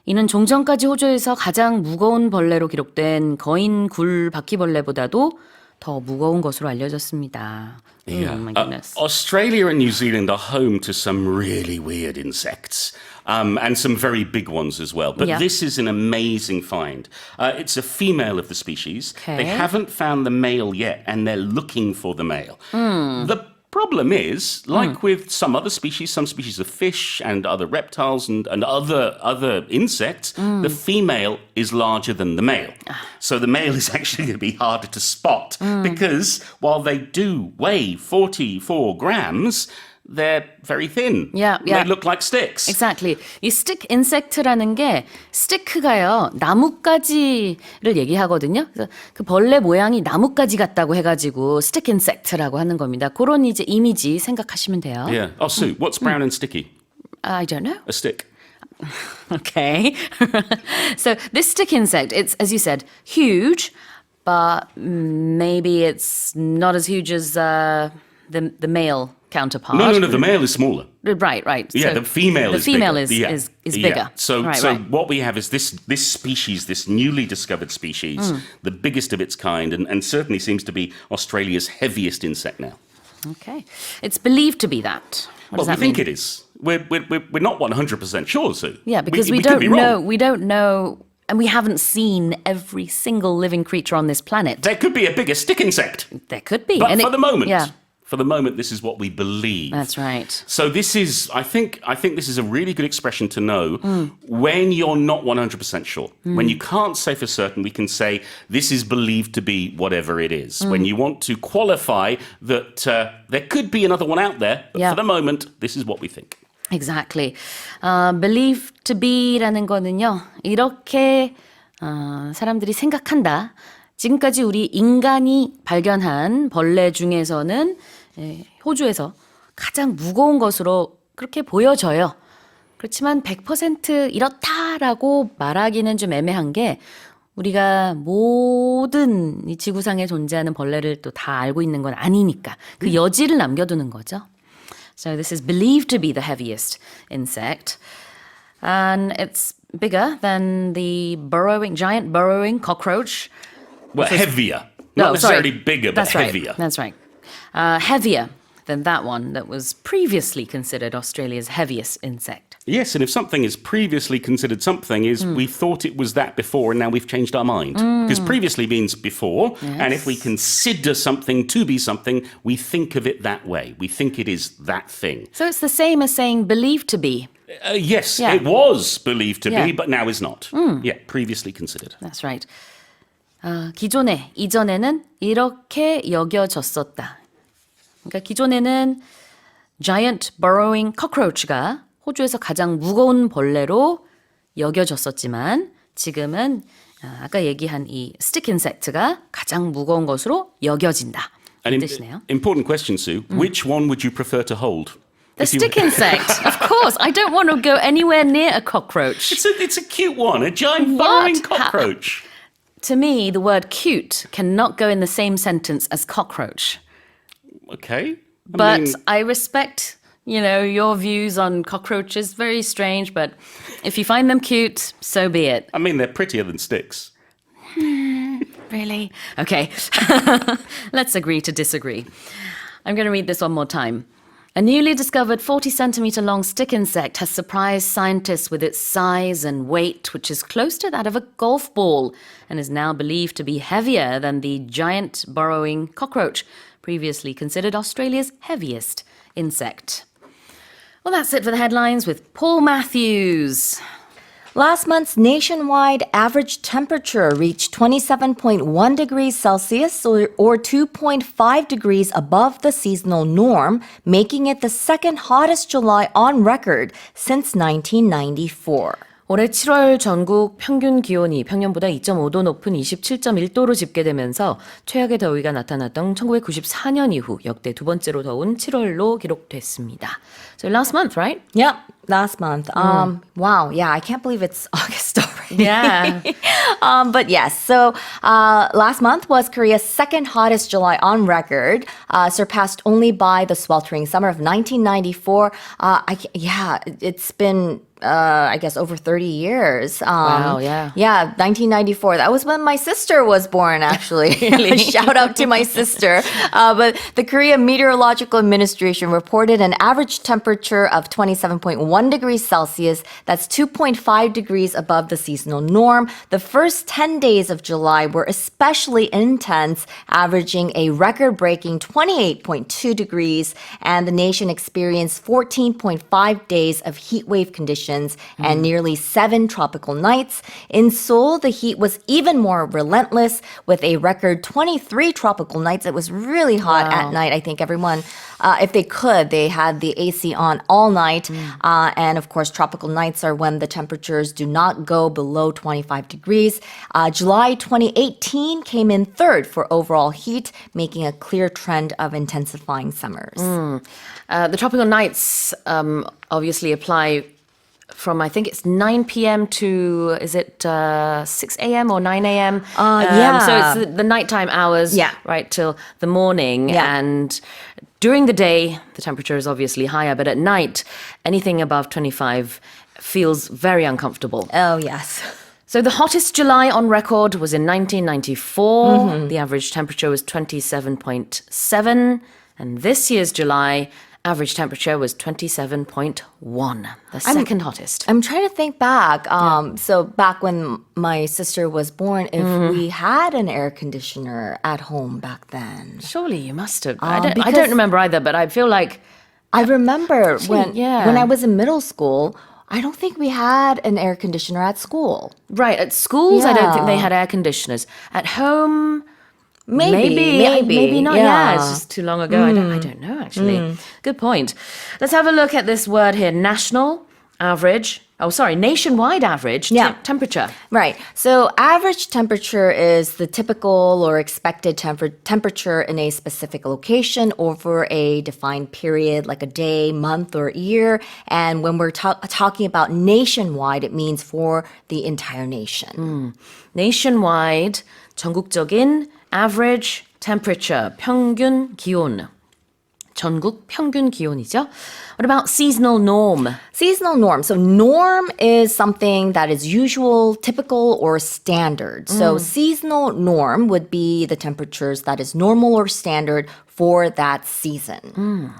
이는 종전까지 호주에서 가장 무거운 벌레로 기록된 거인 굴 바퀴벌레보다도 더 무거운 것으로 알려졌습니다. Yeah. My goodness. Australia and New Zealand are home to some really weird insects. And some very big ones as well. But Yeah. this is an amazing find. It's a female of the species. Okay. They haven't found the male yet, and they're looking for the male. The problem is, like with some other species, some species of fish and other reptiles and other insects, the female is larger than the male. So the male is actually going to be harder to spot because while they do weigh 44 grams, they're very thin. Yeah, yeah. They look like sticks. Exactly. 이 stick insect라는 게 stick가요. 나뭇가지를 얘기하거든요. 그래서 그 벌레 모양이 나뭇가지 같다고 해가지고 stick insect라고 하는 겁니다. 그런 이제 이미지 생각하시면 돼요. Yeah. Oh, Sue, what's brown and sticky? I don't know. A stick. Okay. So this stick insect, it's, as you said, huge, but maybe it's not as huge as the male counterpart. No, the male is smaller. Right. Yeah, So the female is female bigger. is bigger. Yeah. So, right. what we have is this species, this newly discovered species, the biggest of its kind, and certainly seems to be Australia's heaviest insect now. Okay. It's believed to be that. What does We that mean? think it is. We're not 100% sure, Sue. Yeah, because we could don't be wrong. know. We don't know, and we haven't seen every single living creature on this planet. There could be a bigger stick insect. There could be. But and for the moment, yeah, this is what we believe. that's right. So this is, I think this is a really good expression to know when you're not 100% sure. When you can't say for certain, we can say this is believed to be whatever it is. When you want to qualify that there could be another one out there, but Yeah. for the moment, this is what we think. Exactly. Believe to be라는 거는요. 이렇게 사람들이 생각한다. 지금까지 우리 인간이 발견한 벌레 중에서는 호주에서 가장 무거운 것으로 그렇게 보여져요. 그렇지만 100% 이렇다라고 말하기는 좀 애매한 게 우리가 모든 이 지구상에 존재하는 벌레를 또 다 알고 있는 건 아니니까 그 여지를 남겨두는 거죠. So this is believed to be the heaviest insect. And it's bigger than the giant burrowing cockroach. Well, heavier. Not necessarily bigger, but That's heavier. Right. That's right. Heavier than that one that was previously considered Australia's heaviest insect. Yes, and if something is previously considered something, is we thought it was that before and now we've changed our mind. Because previously means before, and if we consider something to be something, we think of it that way. We think it is that thing. So it's the same as saying believed to be. Yes, Yeah. it was believed to Yeah. be, but now is not. Yeah, previously considered. That's right. 이전에는 이렇게 여겨졌었다. 그러니까 기존에는 giant burrowing cockroach가 호주에서 가장 무거운 벌레로 여겨졌었지만 지금은 아까 얘기한 이 stick insect가 가장 무거운 것으로 여겨진다. 이 뜻이네요. Important question, Sue. Which one would you prefer to hold? The stick insect, of course. I don't want to go anywhere near a cockroach. It's a cute one, a giant burrowing cockroach. To me, the word cute cannot go in the same sentence as cockroach. Okay. But I respect, your views on cockroaches. Very strange, but if you find them cute, so be it. I mean, they're prettier than sticks. Really? Okay. Let's agree to disagree. I'm going to read this one more time. A newly discovered 40-centimeter long stick insect has surprised scientists with its size and weight, which is close to that of a golf ball, and is now believed to be heavier than the giant burrowing cockroach, previously considered Australia's heaviest insect. Well, that's it for the headlines with Paul Matthews. Last month's nationwide average temperature reached 27.1 degrees Celsius or 2.5 degrees above the seasonal norm, making it the second hottest July on record since 1994. 올해 7월 전국 평균 기온이 평년보다 2.5도 높은 27.1도로 집계되면서 최악의 더위가 나타났던 1994년 이후 역대 두 번째로 더운 7월로 기록됐습니다. So last month, right? Yep, last month. Wow, yeah, I can't believe it's August already. Yeah. But yes, so last month was Korea's second hottest July on record, surpassed only by the sweltering summer of 1994. It's been I guess over 30 years. Wow, yeah. Yeah, 1994. That was when my sister was born, actually. Shout out to my sister. But the Korea Meteorological Administration reported an average temperature of 27.1 degrees Celsius. That's 2.5 degrees above the seasonal norm. The first 10 days of July were especially intense, averaging a record-breaking 28.2 degrees, and the nation experienced 14.5 days of heat wave conditions locations and nearly 7 tropical nights. In Seoul, the heat was even more relentless with a record 23 tropical nights. It was really hot at night. I think everyone, if they could, they had the AC on all night. And of course, tropical nights are when the temperatures do not go below 25 degrees. July 2018 came in third for overall heat, making a clear trend of intensifying summers. The tropical nights obviously apply from, I think it's 9 p.m. to, is it 6 a.m. or 9 a.m.? So it's the nighttime hours, right, till the morning. And during the day, the temperature is obviously higher, but at night, anything above 25 feels very uncomfortable. Oh, yes. So the hottest July on record was in 1994. The average temperature was 27.7. And this year's July, average temperature was 27.1, the second hottest. I'm trying to think back. So back when my sister was born, if we had an air conditioner at home back then. Surely you must have. I don't remember either, but I feel like... I remember Actually, when I was in middle school, I don't think we had an air conditioner at school. Right, at schools, I don't think they had air conditioners. At home... Maybe not. Yeah, it's just too long ago. I don't know, actually. Good point. Let's have a look at this word here. Nationwide average temperature. Right. So average temperature is the typical or expected temperature in a specific location over a defined period, like a day, month, or year. And when we're talking about nationwide, it means for the entire nation. Nationwide, 전국적인 average temperature, 평균 기온. 전국 평균 기온이죠. What about seasonal norm? Seasonal norm. So norm is something that is usual, typical, or standard. So seasonal norm would be the temperatures that is normal or standard for that season.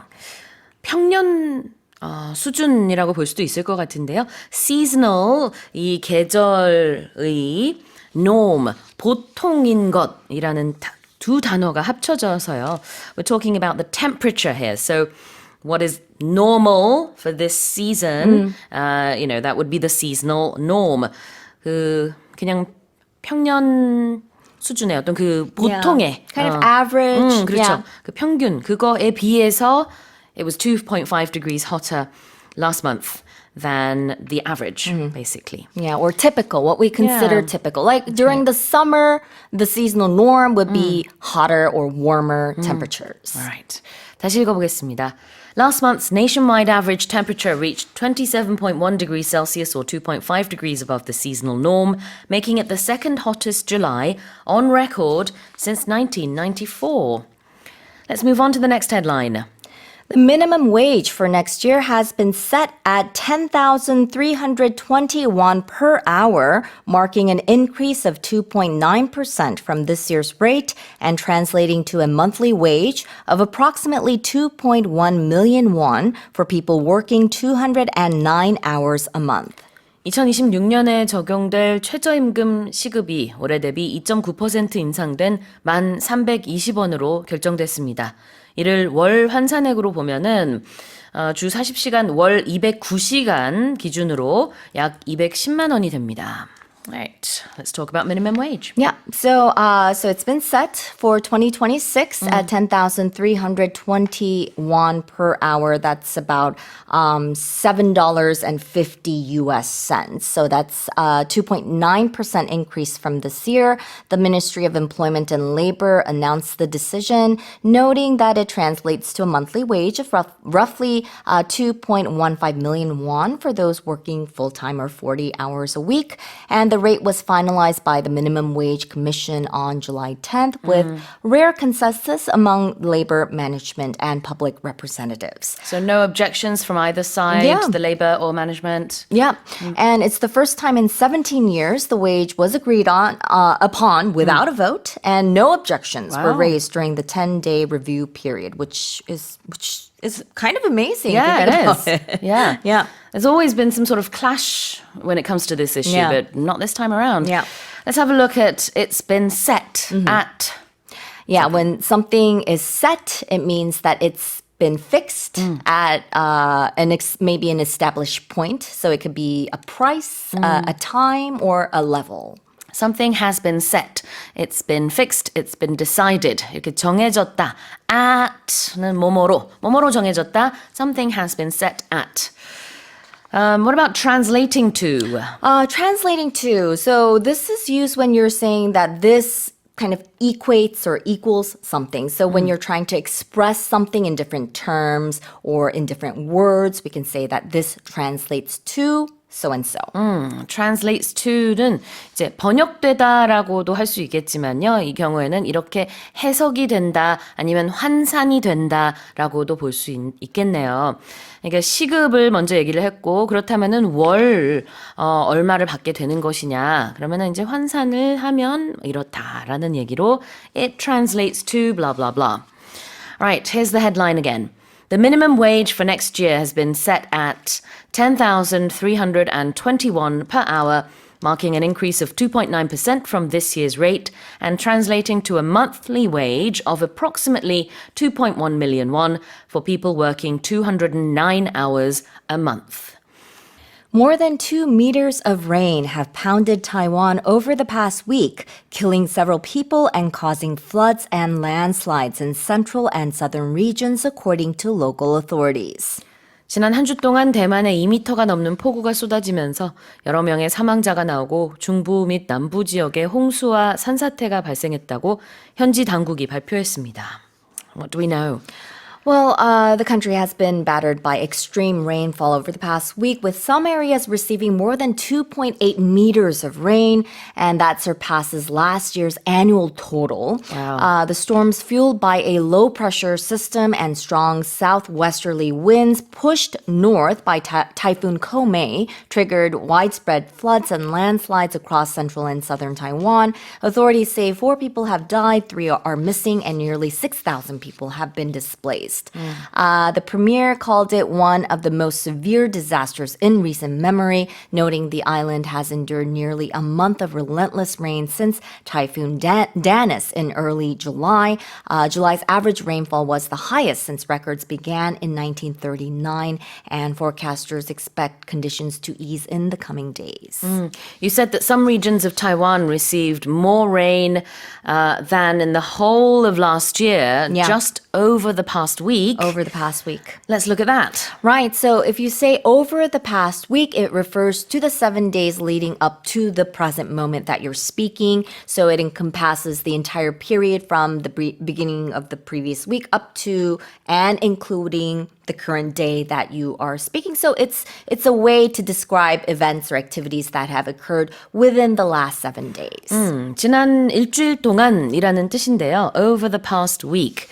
평년 수준이라고 볼 수도 있을 것 같은데요. seasonal, 이 계절의 norm, 보통인 것이라는 두 단어가 합쳐져서요. We're talking about the temperature here. So what is normal for this season, that would be the seasonal norm. 그냥 평년 수준의 어떤 그 보통의 kind of average. 그렇죠. 그 평균 그거에 비해서 it was 2.5 degrees hotter last month than the average, basically. Yeah, or typical, what we consider typical. Like during the summer, the seasonal norm would be hotter or warmer temperatures. All right. 다시 읽어보겠습니다. Last month's nationwide average temperature reached 27.1 degrees Celsius or 2.5 degrees above the seasonal norm, making it the second hottest July on record since 1994. Let's move on to the next headline. The minimum wage for next year has been set at 10,320 won per hour, marking an increase of 2.9% from this year's rate and translating to a monthly wage of approximately 2.1 million won for people working 209 hours a month. 2026년에 적용될 최저임금 시급이 올해 대비 2.9% 인상된 1,320원으로 결정됐습니다. 이를 월 환산액으로 보면은 주 40시간 월 209시간 기준으로 약 210만 원이 됩니다. Right, let's talk about minimum wage. Yeah, so it's been set for 2026 at 10,320 won per hour. That's about $7.50 US cents. So that's a 2.9% increase from this year. The Ministry of Employment and Labor announced the decision, noting that it translates to a monthly wage of roughly 2.15 million won for those working full-time or 40 hours a week. And the rate was finalized by the Minimum Wage Commission on July 10th with rare consensus among labor management and public representatives. So no objections from either side, the labor or management? Yeah, and it's the first time in 17 years the wage was agreed upon without a vote, and no objections were raised during the 10-day review period, which is kind of amazing. Yeah, it is. Yeah. Yeah. There's always been some sort of clash when it comes to this issue, but not this time around. Yeah. Let's have a look at it's been set at. Yeah, when something is set, it means that it's been fixed at maybe an established point. So it could be a price, a time, or a level. Something has been set. It's been fixed. It's been decided. 이렇게 정해졌다. at는 뭐뭐로 정해졌다. Something has been set at. What about translating to? Translating to. So this is used when you're saying that this kind of equates or equals something. So when you're trying to express something in different terms or in different words, we can say that this translates to so-and-so. translates to는 이제 번역되다라고도 할 수 있겠지만요. 이 경우에는 이렇게 해석이 된다 아니면 환산이 된다라고도 볼 수 있겠네요. 그러니까 시급을 먼저 얘기를 했고 그렇다면은 월 얼마를 받게 되는 것이냐. 그러면은 이제 환산을 하면 이렇다라는 얘기로 it translates to blah blah blah. Right, here's the headline again. The minimum wage for next year has been set at 10,321 per hour, marking an increase of 2.9% from this year's rate and translating to a monthly wage of approximately 2.1 million won for people working 209 hours a month. More than 2 meters of rain have pounded Taiwan over the past week, killing several people and causing floods and landslides in central and southern regions, according to local authorities. 지난 한 주 동안 대만에 2m가 넘는 폭우가 쏟아지면서 여러 명의 사망자가 나오고 중부 및 남부 지역에 홍수와 산사태가 발생했다고 현지 당국이 발표했습니다. What do we know? Well, the country has been battered by extreme rainfall over the past week, with some areas receiving more than 2.8 meters of rain, and that surpasses last year's annual total. Wow. The storms, fueled by a low-pressure system and strong southwesterly winds pushed north by Typhoon Komei, triggered widespread floods and landslides across central and southern Taiwan. Authorities say 4 people have died, 3 are missing, and nearly 6,000 people have been displaced. The premier called it one of the most severe disasters in recent memory, noting the island has endured nearly a month of relentless rain since Typhoon Danis in early July. July's average rainfall was the highest since records began in 1939, and forecasters expect conditions to ease in the coming days. You said that some regions of Taiwan received more rain than in the whole of last year, just over the past week. Over the past week. Let's look at that. Right. So if you say over the past week, it refers to the 7 days leading up to the present moment that you're speaking. So it encompasses the entire period from the beginning of the previous week up to and including the current day that you are speaking. So it's a way to describe events or activities that have occurred within the last 7 days. 지난 일주일 동안이라는 뜻인데요. Over the past week.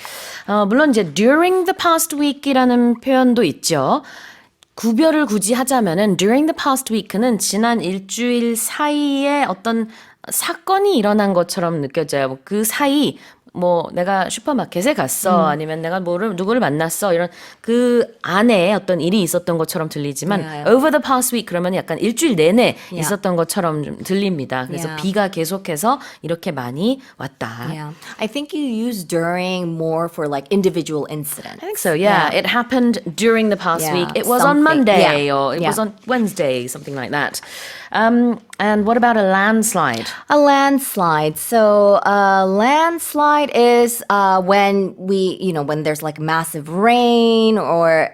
물론 이제 during the past week이라는 표현도 있죠. 구별을 굳이 하자면은 during the past week는 지난 일주일 사이에 어떤 사건이 일어난 것처럼 느껴져요. 그 사이 뭐 내가 슈퍼마켓에 갔어 아니면 내가 누구를 만났어 이런 그 안에 어떤 일이 있었던 것처럼 들리지만 over the past week 그러면 약간 일주일 내내 있었던 것처럼 좀 들립니다. 그래서 비가 계속해서 이렇게 많이 왔다. Yeah. I think you use during more for like individual incidents. I think so, yeah. It happened during the past week. It was on Monday or it was on Wednesday, something like that. And what about a landslide? A landslide. So a landslide is when when there's like massive rain or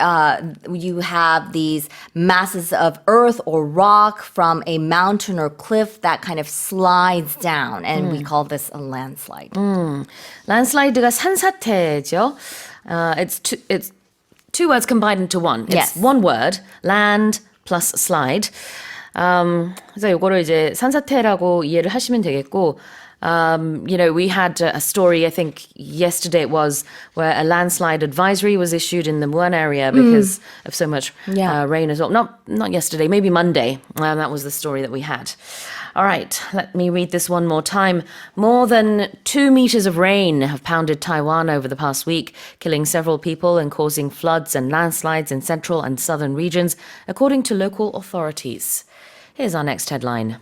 you have these masses of earth or rock from a mountain or cliff that kind of slides down. And we call this a landslide. landslide가 산사태죠. It's two words combined into one. It's one word, land plus slide. 그래서 요거를 이제 산사태라고 이해를 하시면 되겠고, we had a story, I think yesterday it was, where a landslide advisory was issued in the Muan area because of so much rain as well. Not yesterday, maybe Monday. That was the story that we had. All right, let me read this one more time. More than 2 meters of rain have pounded Taiwan over the past week, killing several people and causing floods and landslides in central and southern regions, according to local authorities. Here's our next headline.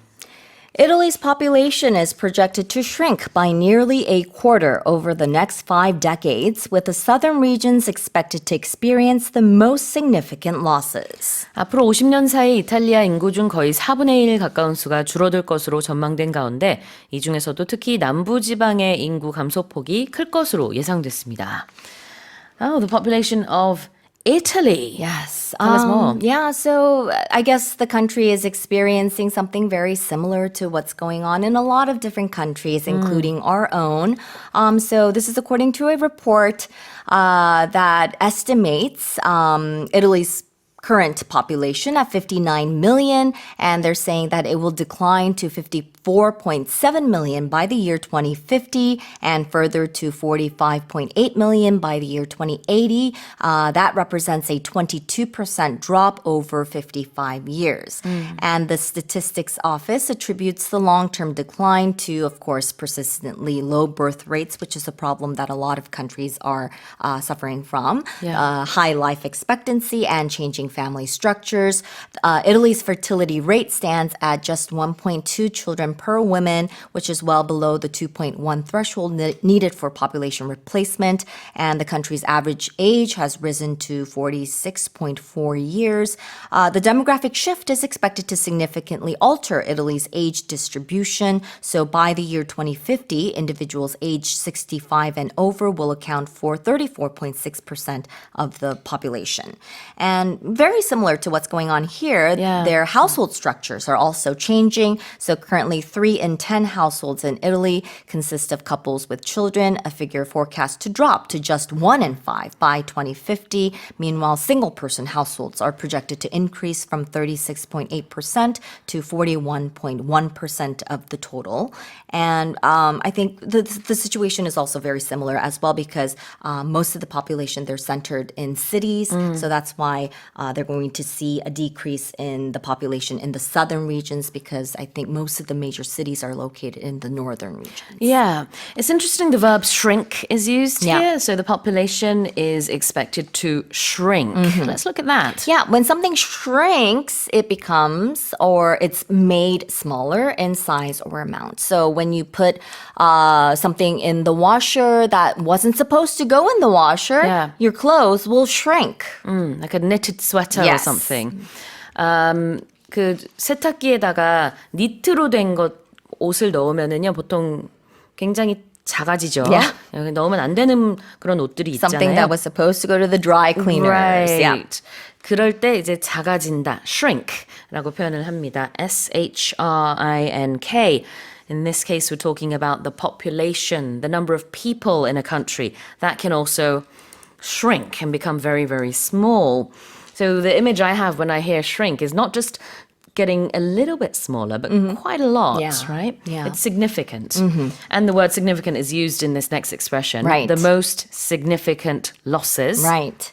Italy's population is projected to shrink by nearly a quarter over the next 5 decades, with the southern regions expected to experience the most significant losses. 앞으로 50년 사이 이탈리아 인구 중 거의 4분의 1 가까운 수가 줄어들 것으로 전망된 가운데 이 중에서도 특히 남부 지방의 인구 감소폭이 클 것으로 예상됐습니다. Oh, the population of Italy. Yes. Tell us more. Yeah, so I guess the country is experiencing something very similar to what's going on in a lot of different countries, including our own. So this is according to a report that estimates Italy's current population at 59 million, and they're saying that it will decline to 54.7 million by the year 2050 and further to 45.8 million by the year 2080. That represents a 22% drop over 55 years. And the Statistics Office attributes the long-term decline to, of course, persistently low birth rates, which is a problem that a lot of countries are suffering from, high life expectancy and changing family structures. Italy's fertility rate stands at just 1.2 children per woman, which is well below the 2.1 threshold needed for population replacement. And the country's average age has risen to 46.4 years. The demographic shift is expected to significantly alter Italy's age distribution. So by the year 2050, individuals aged 65 and over will account for 34.6% of the population. And very similar to what's going on here, their household structures are also changing. So currently 3 in 10 households in Italy consist of couples with children, a figure forecast to drop to just 1 in 5 by 2050. Meanwhile, single-person households are projected to increase from 36.8% to 41.1% of the total. And I think the situation is also very similar as well because most of the population, they're centered in cities. So that's why they're going to see a decrease in the population in the southern regions because I think most of the major cities are located in the northern regions. Yeah, it's interesting the verb shrink is used here. So the population is expected to shrink. Let's look at that. Yeah, when something shrinks, it becomes or it's made smaller in size or amount. So when you put something in the washer that wasn't supposed to go in the washer, your clothes will shrink. Like a knitted sweater or something. 그 세탁기에다가 니트로 된 옷을 넣으면은요 보통 굉장히 작아지죠. 넣으면 안 되는 그런 옷들이 있잖아요. Something that was supposed to go to the dry cleaners. Right. 그럴 때 이제 작아진다, shrink라고 표현을 합니다. S-H-R-I-N-K. In this case, we're talking about the population, the number of people in a country. That can also shrink and become very, very small. So the image I have when I hear shrink is not just getting a little bit smaller, but quite a lot, right? Yeah. It's significant. And the word significant is used in this next expression. Right. The most significant losses. Right.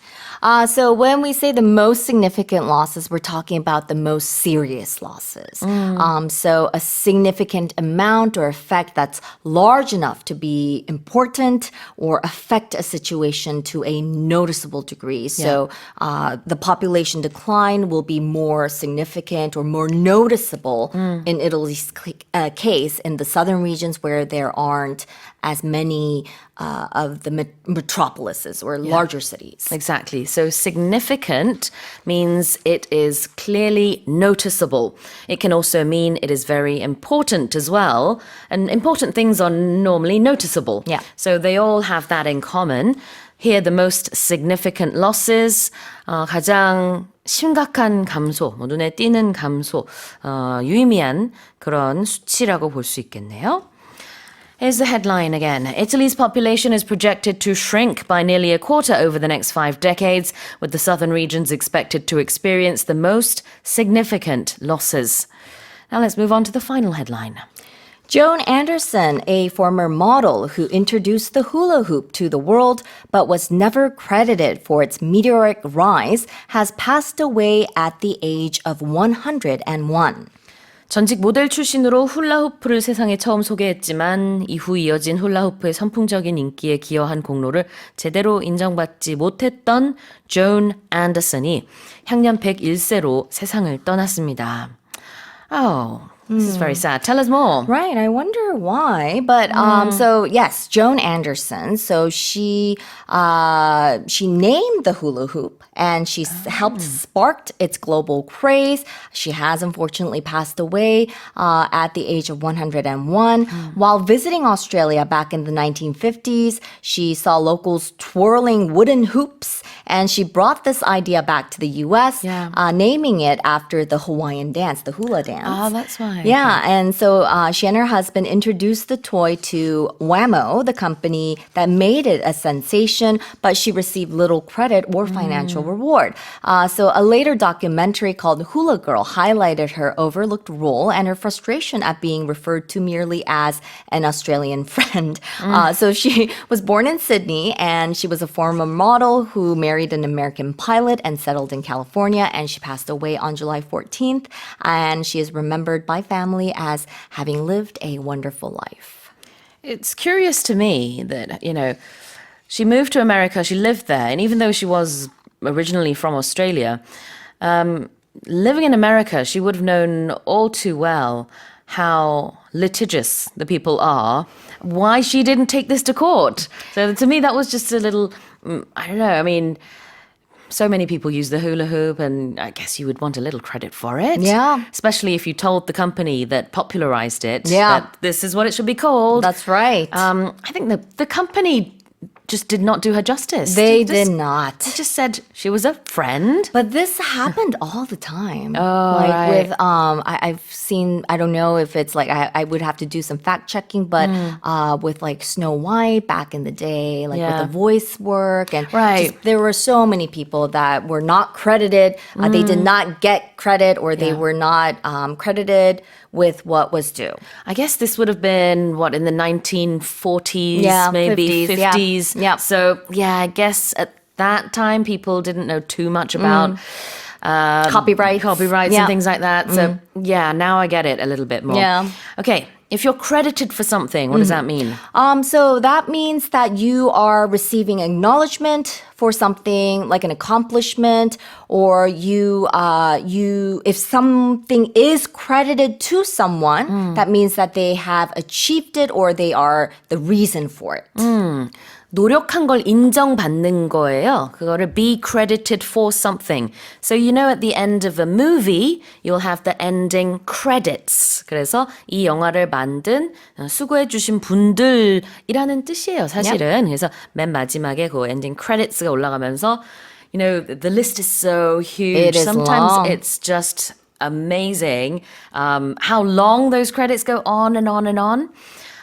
So when we say the most significant losses, we're talking about the most serious losses. So a significant amount or effect that's large enough to be important or affect a situation to a noticeable degree. So the population decline will be more significant or more noticeable in Italy's case in the southern regions where there aren't as many of the metropolises or larger cities. Exactly. So significant means it is clearly noticeable. It can also mean it is very important as well. And important things are normally noticeable. So they all have that in common. Here, the most significant losses, 가장 심각한 감소, 눈에 띄는 감소, 유의미한 그런 수치라고 볼 수 있겠네요. Here's the headline again. Italy's population is projected to shrink by nearly a quarter over the next 5 decades, with the southern regions expected to experience the most significant losses. Now let's move on to the final headline. Joan Anderson, a former model who introduced the hula hoop to the world but was never credited for its meteoric rise, has passed away at the age of 101. 전직 모델 출신으로 훌라후프를 세상에 처음 소개했지만 이후 이어진 훌라후프의 선풍적인 인기에 기여한 공로를 제대로 인정받지 못했던 존 앤더슨이 향년 101세로 세상을 떠났습니다. Oh, This is very sad. Tell us more. Right, I wonder why. But so yes, Joan Anderson. So she named the hula hoop and she helped sparked its global craze. She has unfortunately passed away at the age of 101. While visiting Australia back in the 1950s, she saw locals twirling wooden hoops, and she brought this idea back to the U.S., naming it after the Hawaiian dance, the hula dance. Oh, that's why. Yeah, and so she and her husband introduced the toy to Wham-O, the company that made it a sensation, but she received little credit or financial reward. So a later documentary called Hula Girl highlighted her overlooked role and her frustration at being referred to merely as an Australian friend. So she was born in Sydney, and she was a former model who married an American pilot and settled in California, and she passed away on July 14th, and she is remembered by family as having lived a wonderful life. It's curious to me that, she moved to America, she lived there, and even though she was originally from Australia, living in America, she would have known all too well how litigious the people are, why she didn't take this to court. So to me, that was just a little, I don't know, I mean, so many people use the hula hoop, and I guess you would want a little credit for it. Yeah. Especially if you told the company that popularized it Yeah. that this is what it should be called. That's right. I think the company just did not do her justice. They Just- did not. They just said she was a friend. But this happened all the time. right. With I've seen, I don't know if it's like I would have to do some fact checking, but with like Snow White back in the day, like Yeah. with the voice work, and Right. there were so many people that were not credited. They did not get credit, or they Yeah. were not credited with what was due. I guess this would have been, what, in the 1940s, Yeah, maybe 50s, yeah. 50s. Yeah. So, yeah, I guess at that time people didn't know too much about Copyrights. and Yeah. things like that. So, yeah, now I get it a little bit more. Yeah. Okay, if you're credited for something, what does that mean? So that means that you are receiving acknowledgement for something like an accomplishment, or if something is credited to someone, that means that they have achieved it or they are the reason for it. 노력한 걸 인정받는 거예요. 그거를 be credited for something. So at the end of a movie, you'll have the ending credits. 그래서 이 영화를 만든 수고해 주신 분들이라는 뜻이에요, 사실은. 그래서 맨 마지막에 그 ending credits가 올라가면서 the list is so huge. It is Sometimes long. it's just amazing how long those credits go on and on and on.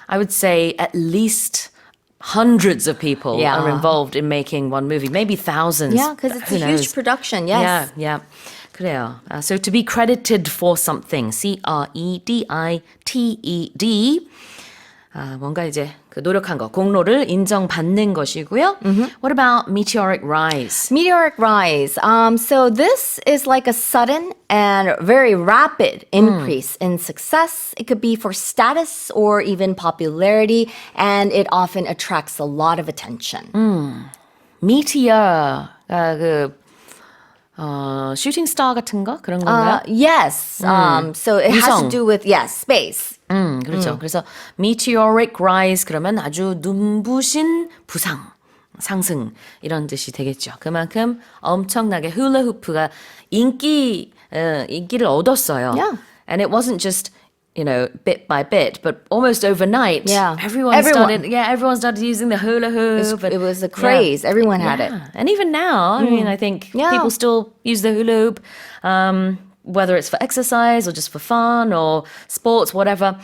I would say at least hundreds of people Yeah. are involved in making one movie, maybe thousands. Yeah, because it's Who a huge knows? production. Yes. Yeah. 그래요. So to be credited for something, C-R-E-D-I-T-E-D. 뭔가 이제 그 노력한 거, 공로를 인정받는 것이고요. What about meteoric rise? Meteoric rise. So this is like a sudden and very rapid increase in success. It could be for status or even popularity, and it often attracts a lot of attention. Meteor, shooting star 같은 거 그런 건가요? Yes. So it has to 위성. do with, space. 그렇죠. 그래서 meteoric rise 그러면 아주 눈부신 부상, 상승 이런 뜻이 되겠죠. 그만큼 엄청나게 훌라 후프가 인기를 얻었어요. Yeah. And it wasn't just bit by bit, but almost overnight. Yeah. Everyone started using the hula hoop. It was a craze. Everyone had it. And even now, I mean, I think Yeah. people still use the hula hoop, whether it's for exercise or just for fun or sports, whatever.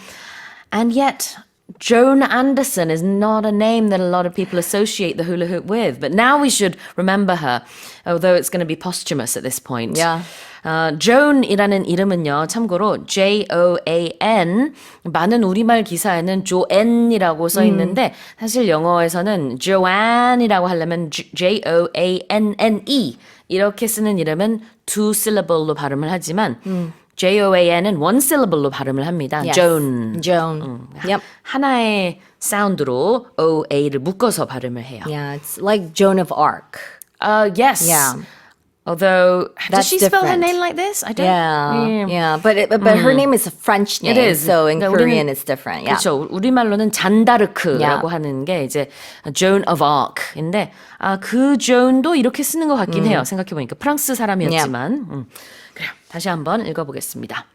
And yet, Joan Anderson is not a name that a lot of people associate the hula hoop with. But now we should remember her, although it's going to be posthumous at this point. Yeah. Joan이라는 이름은요, 참고로 Joan, 많은 우리말 기사에는 Joanne이라고 써 있는데, 사실 영어에서는 Joanne이라고 하려면 Joanne. 이렇게 쓰는 이름은 two syllable로 발음을 하지만, Joan은 one syllable로 발음을 합니다. Yes. Joan. Yep. 하나의 사운드로 OA를 묶어서 발음을 해요. Yeah, it's like Joan of Arc. Yes. Yeah. Although, does That's she spell her different. name like this? I don't. Yeah. But her name is a French name. It is. So in 그러니까 Korean 우리는- it's different. Yeah. 그렇죠. 우리말로는 잔다르크라고 Yeah. 하는 게 이제 Joan of Arc인데 그 Joan도 이렇게 쓰는 것 같긴 해요. 생각해보니까 프랑스 사람이었지만. 그래요. 다시 한번 읽어보겠습니다.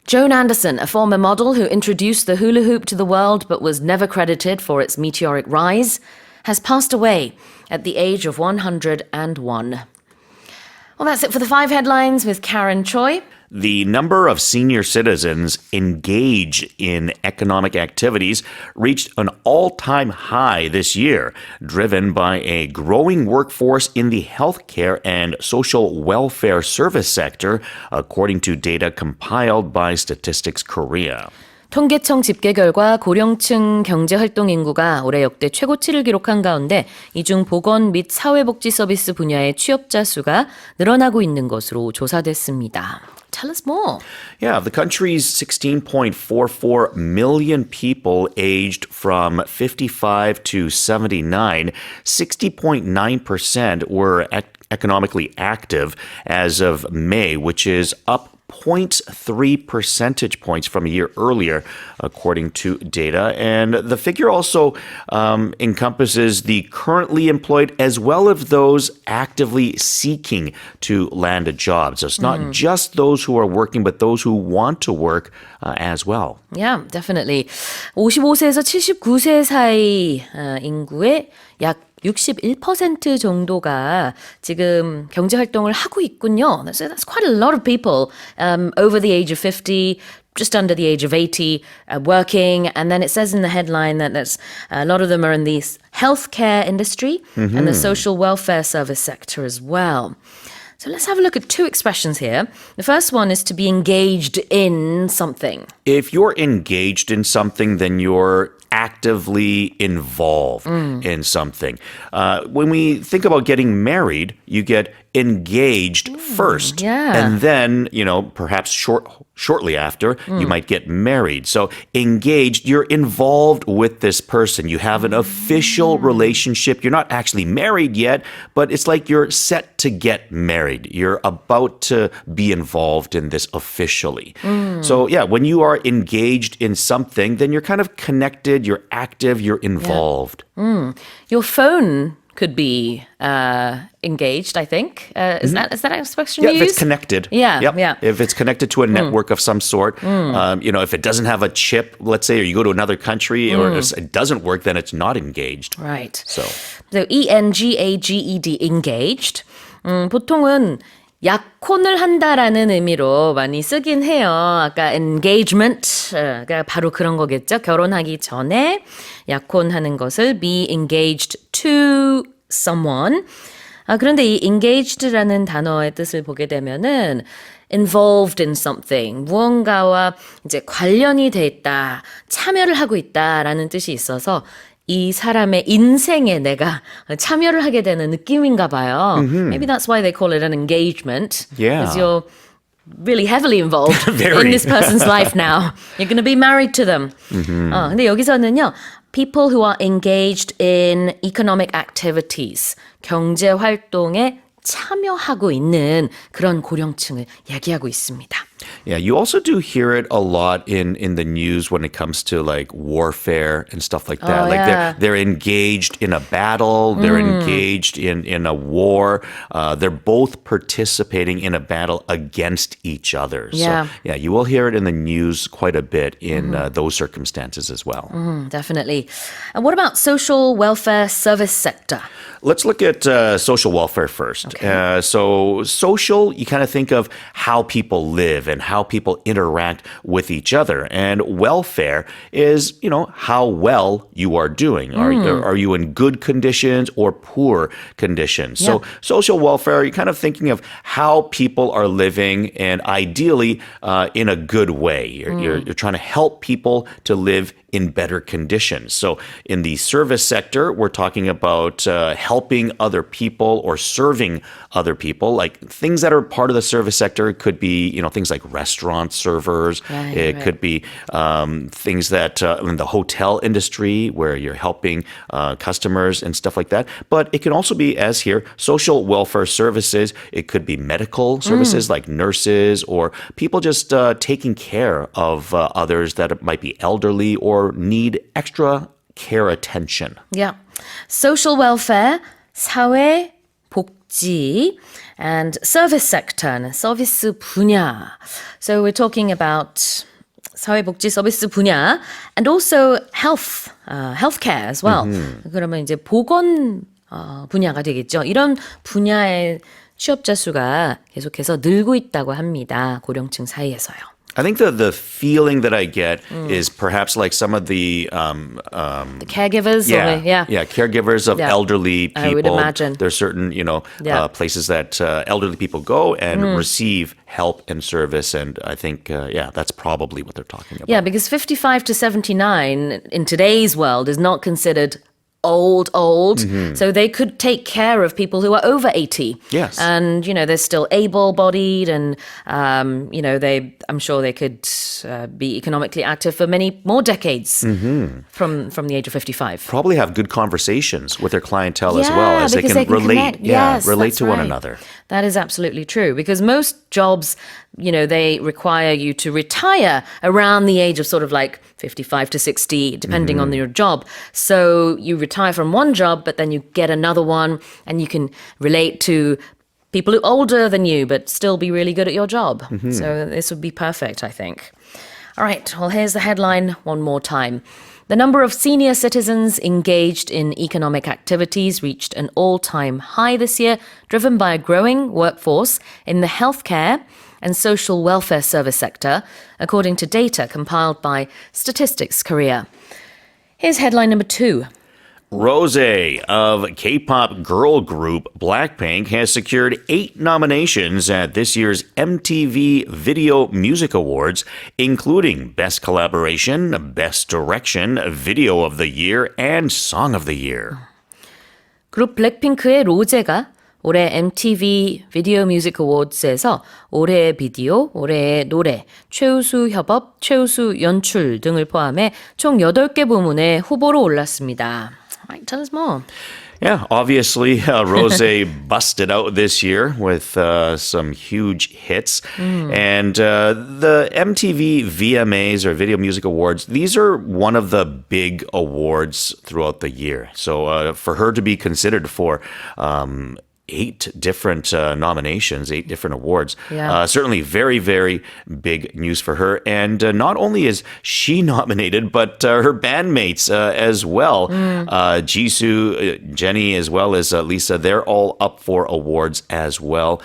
Joan Anderson, a former model who introduced the hula hoop to the world but was never credited for its meteoric rise, has passed away at the age of 101. Well, that's it for the 5 headlines with Karen Choi. The number of senior citizens engaged in economic activities reached an all-time high this year, driven by a growing workforce in the healthcare and social welfare service sector, according to data compiled by Statistics Korea. 통계청 집계 결과 고령층 경제활동 인구가 올해 역대 최고치를 기록한 가운데 이중 보건 및 사회복지 서비스 분야의 취업자 수가 늘어나고 있는 것으로 조사됐습니다. Tell us more. Yeah, the country's 16.44 million people aged from 55 to 79, 60.9% were economically active as of May, which is up 0.3 percentage points from a year earlier, according to data. And the figure also encompasses the currently employed as well as those actively seeking to land a job. So it's not just those who are working, but those who want to work as well. Yeah, definitely. 55세에서 79세 사이 인구의 약 61% 정도가 지금 경제 활동을 하고 있군요. So that's quite a lot of people over the age of 50, just under the age of 80, working. And then it says in the headline that there's a lot of them are in the healthcare industry and the social welfare service sector as well. So let's have a look at 2 expressions here. The first one is to be engaged in something. If you're engaged in something, then you're actively involved in something. When we think about getting married, you get engaged first. yeah. And then, perhaps shortly after, you might get married. So engaged, you're involved with this person. You have an official relationship. You're not actually married yet, but it's like you're set to get married. You're about to be involved in this officially. So yeah, when you are engaged in something, then you're kind of connected, you're active, you're involved. Your phone could be engaged, I think. Is that an expression Yeah, you if it's use? connected. Yeah, Yep. yeah. If it's connected to a network of some sort, if it doesn't have a chip, let's say, or you go to another country, or it doesn't work, then it's not engaged. Right. So engaged, engaged. 보통은 약혼을 한다라는 의미로 많이 쓰긴 해요. 아까 engagement가 바로 그런 거겠죠. 결혼하기 전에 약혼하는 것을 be engaged to someone. 그런데 이 engaged라는 단어의 뜻을 보게 되면은 involved in something, 무언가와 이제 관련이 돼 있다, 참여를 하고 있다라는 뜻이 있어서 이 사람의 인생에 내가 참여를 하게 되는 느낌인가 봐요. Maybe that's why they call it an engagement. Yeah. Because you're really heavily involved in this person's life now. You're going to be married to them. 근데 여기서는요. People who are engaged in economic activities, 경제 활동에 참여하고 있는 그런 고령층을 얘기하고 있습니다. yeah, you also do hear it a lot in the news when it comes to like warfare and stuff like that. They're engaged in a battle, they're engaged in a war. They're both participating in a battle against each other. Yeah. So yeah, you will hear it in the news quite a bit in those circumstances as well. Definitely. And what about social welfare service sector? Let's look at social welfare first. Okay. So social, you kind of think of how people live and how people interact with each other. And welfare is, how well you are doing. Are you in good conditions or poor conditions? So social welfare, you're kind of thinking of how people are living and ideally in a good way. You're trying to help people to live in better conditions. So in the service sector, we're talking about helping other people or serving other people. Like things that are part of the service sector could be, things like restaurant servers. It could be things that in the hotel industry where you're helping customers and stuff like that. But it can also be, as here, social welfare services. It could be medical services like nurses or people just taking care of others that might be elderly or need extra care attention. Yeah. Social welfare, 사회 복지, and service sector, 서비스 분야. So we're talking about 사회복지 서비스 분야 and also healthcare as well. 그러면 이제 보건 분야가 되겠죠. 이런 분야의 취업자 수가 계속해서 늘고 있다고 합니다. 고령층 사이에서요. I think the feeling that I get is perhaps like some of the caregivers. caregivers of elderly people. I would imagine. There's certain places that elderly people go and receive help and service, and I think that's probably what they're talking about. Yeah, because 55 to 79 in today's world is not considered old. So they could take care of people who are over 80. Yes. And, they're still able-bodied and, I'm sure they could be economically active for many more decades from the age of 55. Probably have good conversations with their clientele as well as they can relate. Relate to one another. That is absolutely true because most jobs, they require you to retire around the age of sort of like 55 to 60, depending on your job. So you retire from one job, but then you get another one and you can relate to people who are older than you, but still be really good at your job. So this would be perfect, I think. All right, well, here's the headline one more time. The number of senior citizens engaged in economic activities reached an all-time high this year, driven by a growing workforce in the healthcare and social welfare service sector, according to data compiled by Statistics Korea. Here's headline number 2. Rose of K-pop girl group Blackpink has secured 8 nominations at this year's MTV Video Music Awards, including Best Collaboration, Best Direction, Video of the Year, and Song of the Year. 그룹 블랙핑크의 로제가 올해 MTV 비디오 뮤직 어워드에서 올해의 비디오, 올해의 노래, 최우수 협업, 최우수 연출 등을 포함해 총 8개 부문에 후보로 올랐습니다. Right, tell us more. Yeah, obviously, Rose busted out this year with some huge hits. And the MTV VMAs, or Video Music Awards, these are one of the big awards throughout the year. So for her to be considered for 8 different nominations, 8 different awards. Certainly very, very big news for her. And not only is she nominated, but her bandmates as well. Jisoo, Jenny, as well as Lisa, they're all up for awards as well.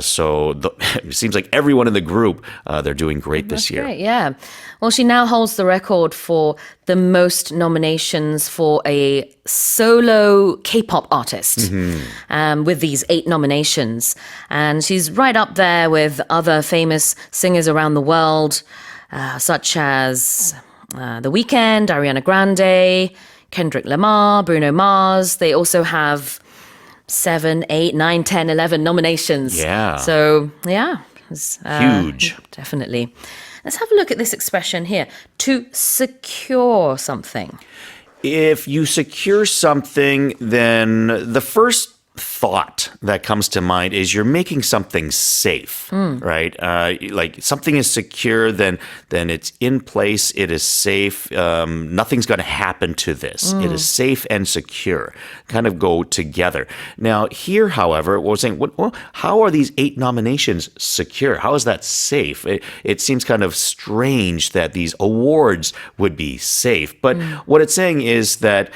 So it seems like everyone in the group, they're doing great this year. Great, yeah. Well, she now holds the record for the most nominations for a solo K-pop artist with these 8 nominations. And she's right up there with other famous singers around the world, such as The Weeknd, Ariana Grande, Kendrick Lamar, Bruno Mars. They also have 7, 8, 9, 10, 11 nominations. Yeah. So, yeah. It's, huge. Definitely. Let's have a look at this expression here. To secure something. If you secure something, then the first thought that comes to mind is you're making something safe, right? Like something is secure, then it's in place, it is safe, nothing's going to happen to this. It is safe and secure, kind of go together. Now here, however, we're saying, well, how are these 8 nominations secure? How is that safe? It seems kind of strange that these awards would be safe. But what it's saying is that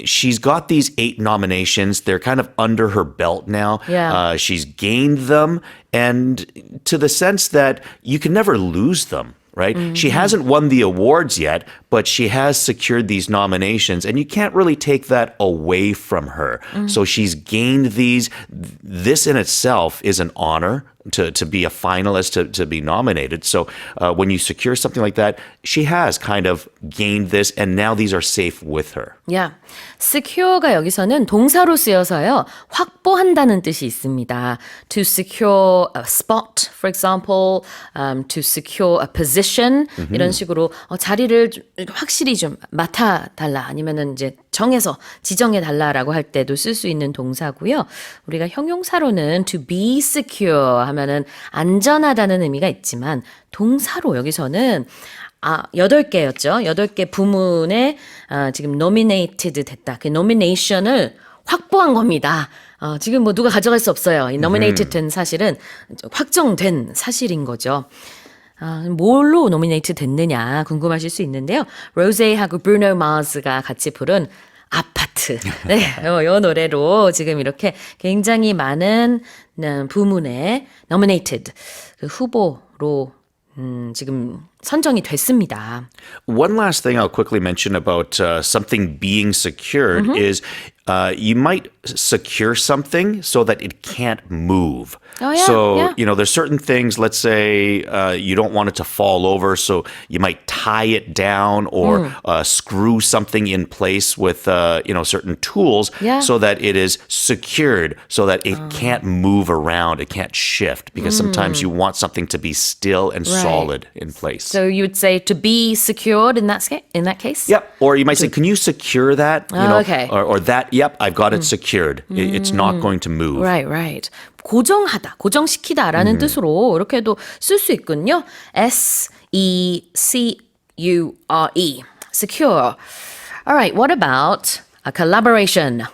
she's got these 8 nominations. They're kind of under her belt now. Yeah. She's gained them, and to the sense that you can never lose them, right? She hasn't won the awards yet, but she has secured these nominations, and you can't really take that away from her. So she's gained these. This in itself is an honor to be a finalist, to be nominated. So when you secure something like that, she has kind of gained this, and now these are safe with her. Yeah. secure가 여기서는 동사로 쓰여서요. 확보한다는 뜻이 있습니다. To secure a spot, for example, to secure a position 이런 식으로 자리를 확실히 좀 맡아달라 아니면은 이제 정해서 지정해달라라고 할 때도 쓸 수 있는 동사고요. 우리가 형용사로는 to be secure 하면은 안전하다는 의미가 있지만 동사로 여기서는 8개였죠. 8개 부문에 지금 nominated 됐다. 그 nomination을 확보한 겁니다. 지금 뭐 누가 가져갈 수 없어요. 이 nominated 된 사실은 확정된 사실인 거죠. 뭘로 nominated 됐느냐 궁금하실 수 있는데요. 로제하고 브루노 마스가 같이 부른 아파트. 네, 이 노래로 지금 이렇게 굉장히 많은 부문에 nominated 그 후보로 지금 선정이 됐습니다. One last thing I'll quickly mention about something being secured is you might secure something so that it can't move. Oh, yeah, so, yeah. you know, there's certain things, let's say you don't want it to fall over, so you might tie it down or screw something in place with, certain tools so that it is secured so that it can't move around, it can't shift, because sometimes you want something to be still and solid in place. So you would say to be secured in that case? Yep. Or you might say, can you secure that? Okay. Or that, yep, I've got it secured. It's not going to move. Right. 고정하다, 고정시키다라는 뜻으로 이렇게도 쓸 수 있군요. S-E-C-U-R-E. Secure. All right, what about a collaboration?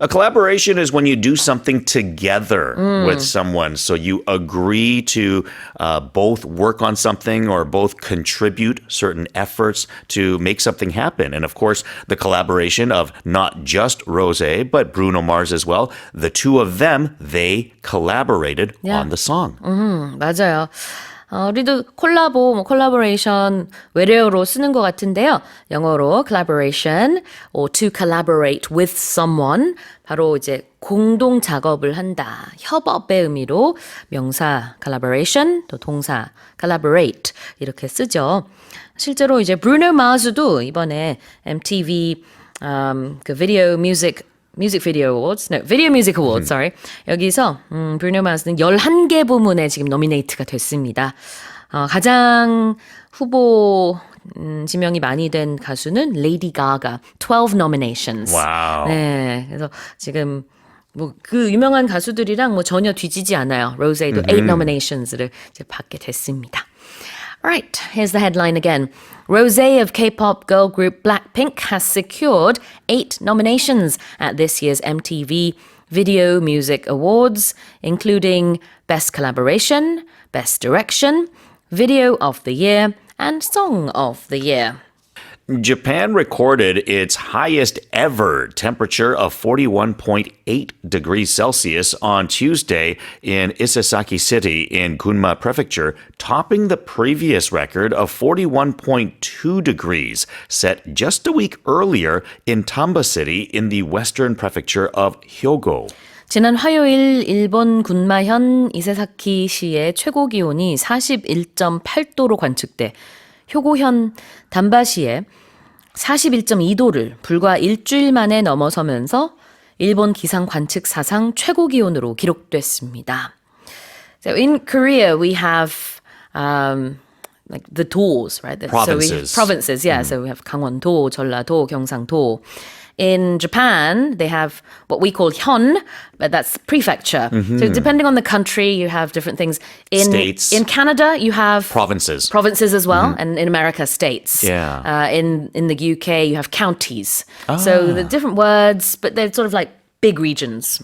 A collaboration is when you do something together with someone. So you agree to both work on something or both contribute certain efforts to make something happen. And of course, the collaboration of not just Rosé, but Bruno Mars as well. The two of them, they collaborated on the song. 맞아요. 우리도 콜라보레이션 외래어로 쓰는 것 같은데요. 영어로 collaboration, or to collaborate with someone, 바로 이제 공동 작업을 한다. 협업의 의미로 명사 collaboration, 또 동사 collaborate 이렇게 쓰죠. 실제로 이제 브루노 마스도 이번에 MTV 그 Video Music Awards, sorry. 여기서 브루노 마스는 11개 부문에 지금 노미네이트가 됐습니다. 가장 후보 지명이 많이 된 가수는 레이디 가가 12 nominations. 와우. 네. 그래서 지금 뭐 그 유명한 가수들이랑 뭐 전혀 뒤지지 않아요. 로제도 8 nominations를 이제 받게 됐습니다. Right, here's the headline again. Rosé of K-pop girl group Blackpink has secured 8 nominations at this year's MTV Video Music Awards, including Best Collaboration, Best Direction, Video of the Year, and Song of the Year. Japan recorded its highest ever temperature of 41.8 degrees Celsius on Tuesday in Isesaki City in Gunma Prefecture, topping the previous record of 41.2 degrees set just a week earlier in Tamba City in the western prefecture of Hyogo. 지난 화요일 일본 군마현 이세사키시의 최고 기온이 41.8도로 관측돼 효고현 담바시에 41.2도를 불과 일주일 만에 넘어서면서 일본 기상 관측 사상 최고 기온으로 기록됐습니다. So in Korea we have like the doors, right? Provinces, yeah. So we have 강원도, 전라도, 경상도. In Japan, they have what we call 현, but that's prefecture. So depending on the country, you have different things. States. In Canada, you have Provinces. Provinces as well, and in America, states. Yeah. In the UK, you have counties. So the different words, but they're sort of like big regions.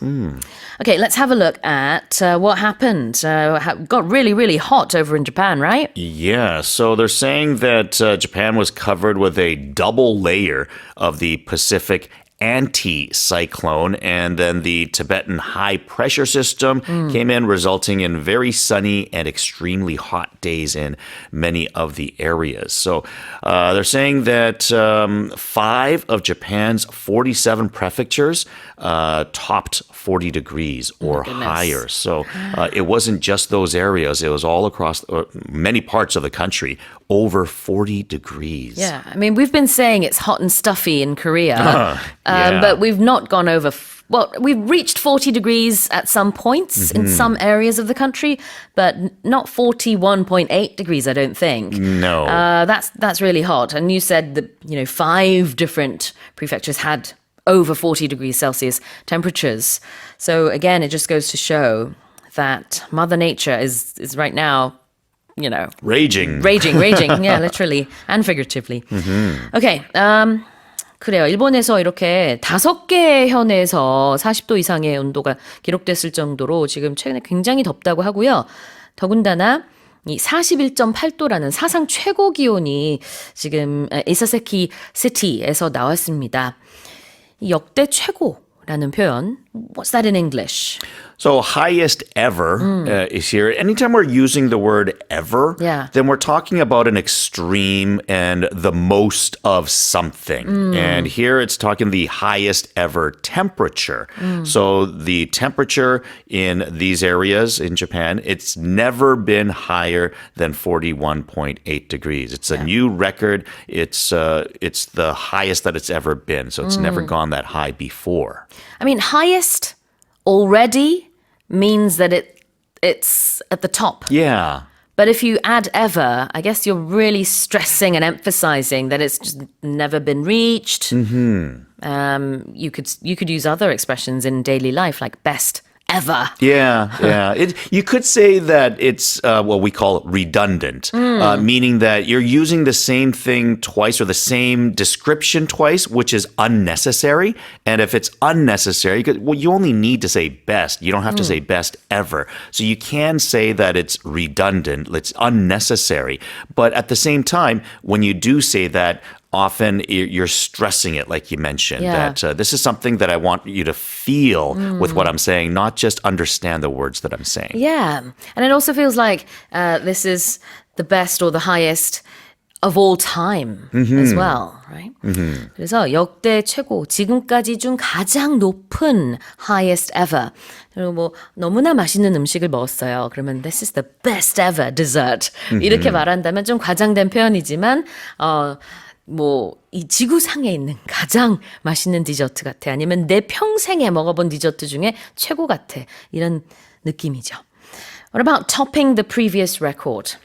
Okay, let's have a look at what happened. Got really, really hot over in Japan, right? Yeah, so they're saying that Japan was covered with a double layer of the Pacific anti-cyclone, and then the Tibetan high pressure system came in, resulting in very sunny and extremely hot days in many of the areas. So they're saying that 5 of Japan's 47 prefectures topped 40 degrees or higher. So it wasn't just those areas. It was all across many parts of the country, over 40 degrees. Yeah, I mean, we've been saying it's hot and stuffy in Korea, yeah. but we've not gone over. Well, we've reached 40 degrees at some points in some areas of the country, but not 41.8 degrees, I don't think. No. That's really hot. And you said that 5 different prefectures had over 40 degrees Celsius temperatures. So again, it just goes to show that Mother Nature is right now, Raging. Yeah, literally and figuratively. Okay. 그래요. 일본에서 이렇게 5개 현에서 40도 이상의 온도가 기록됐을 정도로 지금 최근에 굉장히 덥다고 하고요. 더군다나 이 41.8도라는 사상 최고 기온이 지금 이사사키 시티에서 나왔습니다. 이 역대 최고라는 표현, what's that in English? So highest ever is here. Anytime we're using the word ever, then we're talking about an extreme and the most of something. And here it's talking the highest ever temperature. So the temperature in these areas in Japan, it's never been higher than 41.8 degrees. It's a new record. It's the highest that it's ever been. So it's never gone that high before. I mean, highest already means that it's at the top. Yeah. But if you add ever, I guess you're really stressing and emphasizing that it's just never been reached. You could use other expressions in daily life like best ever. Yeah. You could say that it's what we call redundant, meaning that you're using the same thing twice or the same description twice, which is unnecessary. And if it's unnecessary, you only need to say best. You don't have to say best ever. So you can say that it's redundant, it's unnecessary. But at the same time, when you do say that, often you're stressing it, like you mentioned, that this is something that I want you to feel with what I'm saying, not just understand the words that I'm saying. Yeah. And it also feels like this is the best or the highest of all time as well, right? 그래서 역대 최고, 지금까지 중 가장 높은 highest ever. 그리고 뭐 너무나 맛있는 음식을 먹었어요. 그러면 this is the best ever dessert. 이렇게 말한다면 좀 과장된 표현이지만 이 지구상에 있는 가장 맛있는 디저트 같아. 아니면 내 평생에 먹어본 디저트 중에 최고 같아. 이런 느낌이죠. What about topping the previous record?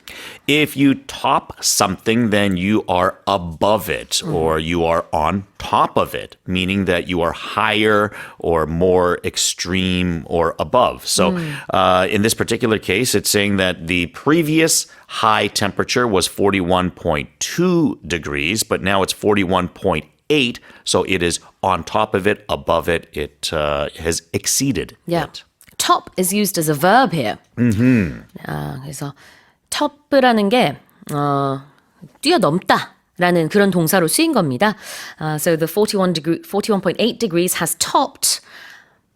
If you top something, then you are above it or you are on top of it, meaning that you are higher or more extreme or above. So in this particular case, it's saying that the previous high temperature was 41.2 degrees, but now it's 41.8. So it is on top of it, above it. It has exceeded it. Top is used as a verb here. 그래서 top라는 게 뛰어넘다라는 그런 동사로 쓰인 겁니다. So the 41.8 degrees has topped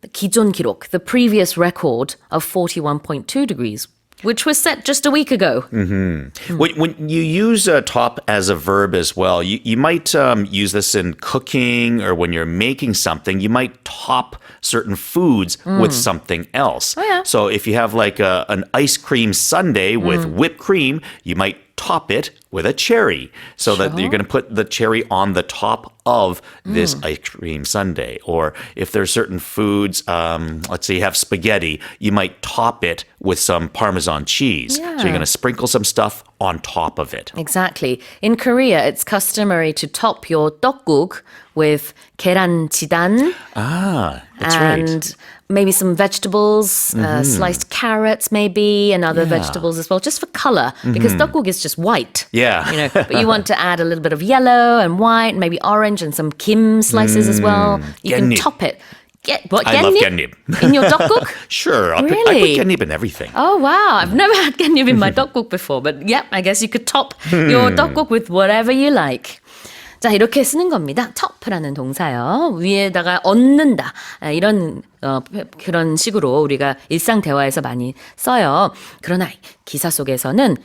the 기존 기록, the previous record of 41.2 degrees, which was set just a week ago. When you use top as a verb as well, you might use this in cooking or when you're making something, you might top certain foods with something else. Oh, yeah. So if you have like an ice cream sundae with whipped cream, you might top it with a cherry so that you're going to put the cherry on the top of this ice cream sundae. Or if there's certain foods, let's say you have spaghetti, you might top it with some Parmesan cheese. So you're going to sprinkle some stuff on top of it. Exactly. In Korea, it's customary to top your 떡국 with 계란지단. That's and right. maybe some vegetables, sliced carrots maybe, and other vegetables as well, just for color, because 떡국 is just white. Yeah. But you want to add a little bit of yellow and white, maybe orange and some kim slices as well. You can 깻잎. top it. I love 깻잎. In your 떡국? Sure. I Really? put 깻잎 in everything. Oh, wow. I've never had 깻잎 in my 떡국 before, but I guess you could top your 떡국 with whatever you like. 자, 이렇게 쓰는 겁니다. top라는 동사요. 위에다가 얻는다. 이런 그런 식으로 우리가 일상 대화에서 많이 써요. 그러나 기사 속에서는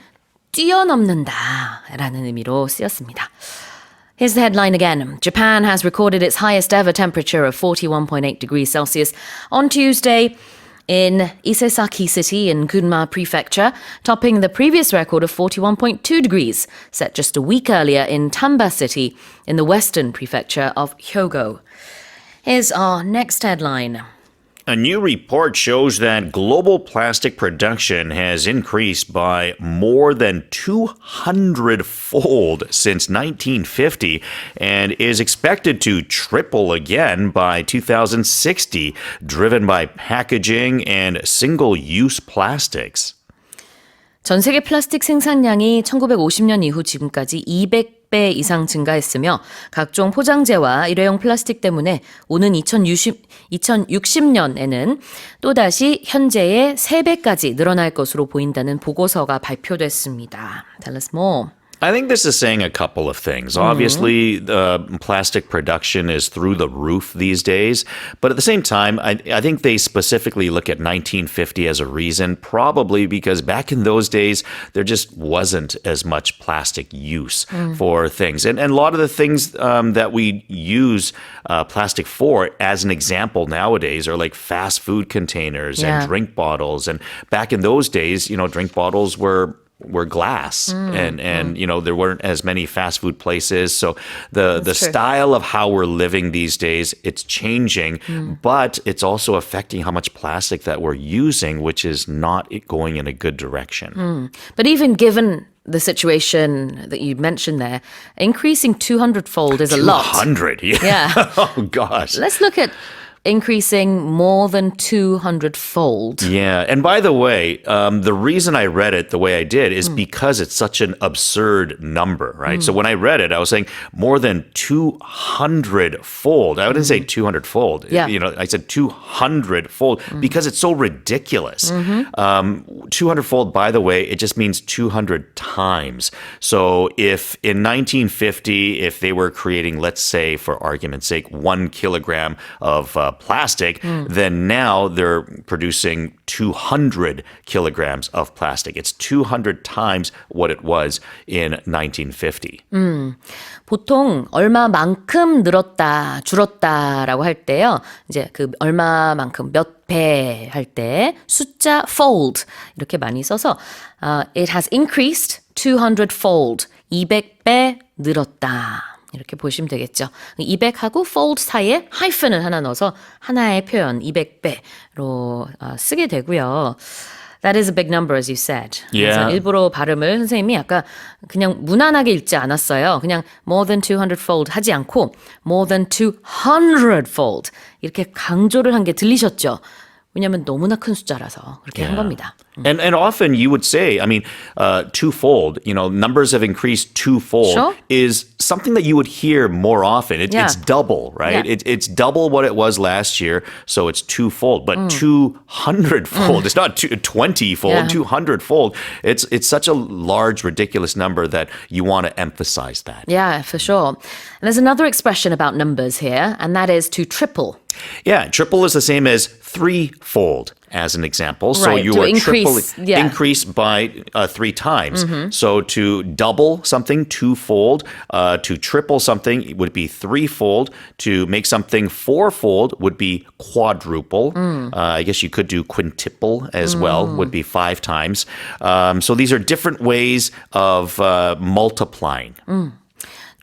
뛰어넘는다라는 의미로 쓰였습니다. Here's the headline again. Japan has recorded its highest ever temperature of 41.8 degrees Celsius on Tuesday in Isesaki City in Gunma Prefecture, topping the previous record of 41.2 degrees, set just a week earlier in Tamba City in the western prefecture of Hyogo. Here's our next headline. A new report shows that global plastic production has increased by more than 200-fold since 1950 and is expected to triple again by 2060, driven by packaging and single-use plastics. 전 세계 플라스틱 생산량이 1950년 이후 지금까지 200배 이상 증가했으며 각종 포장재와 일회용 플라스틱 때문에 오는 2060년에는 또다시 현재의 3배까지 늘어날 것으로 보인다는 보고서가 발표됐습니다. Tell us more. I think this is saying a couple of things. Obviously, plastic production is through the roof these days. But at the same time, I think they specifically look at 1950 as a reason, probably because back in those days, there just wasn't as much plastic use for things. And a lot of the things that we use plastic for, as an example nowadays, are like fast food containers and drink bottles. And back in those days, drink bottles were glass and you know, there weren't as many fast food places. So the style of how we're living these days, it's changing, but it's also affecting how much plastic that we're using, which is not going in a good direction. But even given the situation that you mentioned there, increasing 200-fold is a lot. 200, Yeah. Oh, gosh. Let's look at increasing more than 200-fold. Yeah. And by the way, the reason I read it the way I did is because it's such an absurd number, right? So when I read it, I was saying more than 200-fold. I didn't say 200-fold. Yeah. I said 200-fold because it's so ridiculous. 200-fold, by the way, it just means 200 times. So if in 1950, if they were creating, let's say, for argument's sake, 1 kilogram of plastic, then now they're producing 200 kilograms of plastic. It's 200 times what it was in 1950. 보통 얼마만큼 늘었다, 줄었다라고 할 때요. 이제 그 얼마만큼 몇 배 할 때 숫자 fold 이렇게 많이 써서 it has increased 200-fold. 200배 늘었다. 이렇게 보시면 되겠죠. 200하고 fold 사이에 하이픈을 하나 넣어서 하나의 표현 200배로 쓰게 되고요. That is a big number, as you said. Yeah. 그래서 일부러 발음을 선생님이 아까 그냥 무난하게 읽지 않았어요. 그냥 more than 200-fold 하지 않고 more than 200-fold 이렇게 강조를 한 게 들리셨죠? 왜냐하면 너무나 큰 숫자라서 그렇게 한 겁니다. And often you would say, I mean, twofold, numbers have increased twofold Sure. is something that you would hear more often. Yeah. It's double, right? Yeah. It's double what it was last year, so it's twofold. But 200-fold, it's not 20-fold, Yeah. 200-fold. It's such a large, ridiculous number that you want to emphasize that. Yeah, for sure. And there's another expression about numbers here, and that is to triple. Yeah, triple is the same as threefold, as an example. So Right, you to are increase, increase by 3 times. So to double something, twofold. To triple something would be threefold. To make something fourfold would be quadruple. I guess you could do quintuple as well, would be 5 times. So these are different ways of multiplying.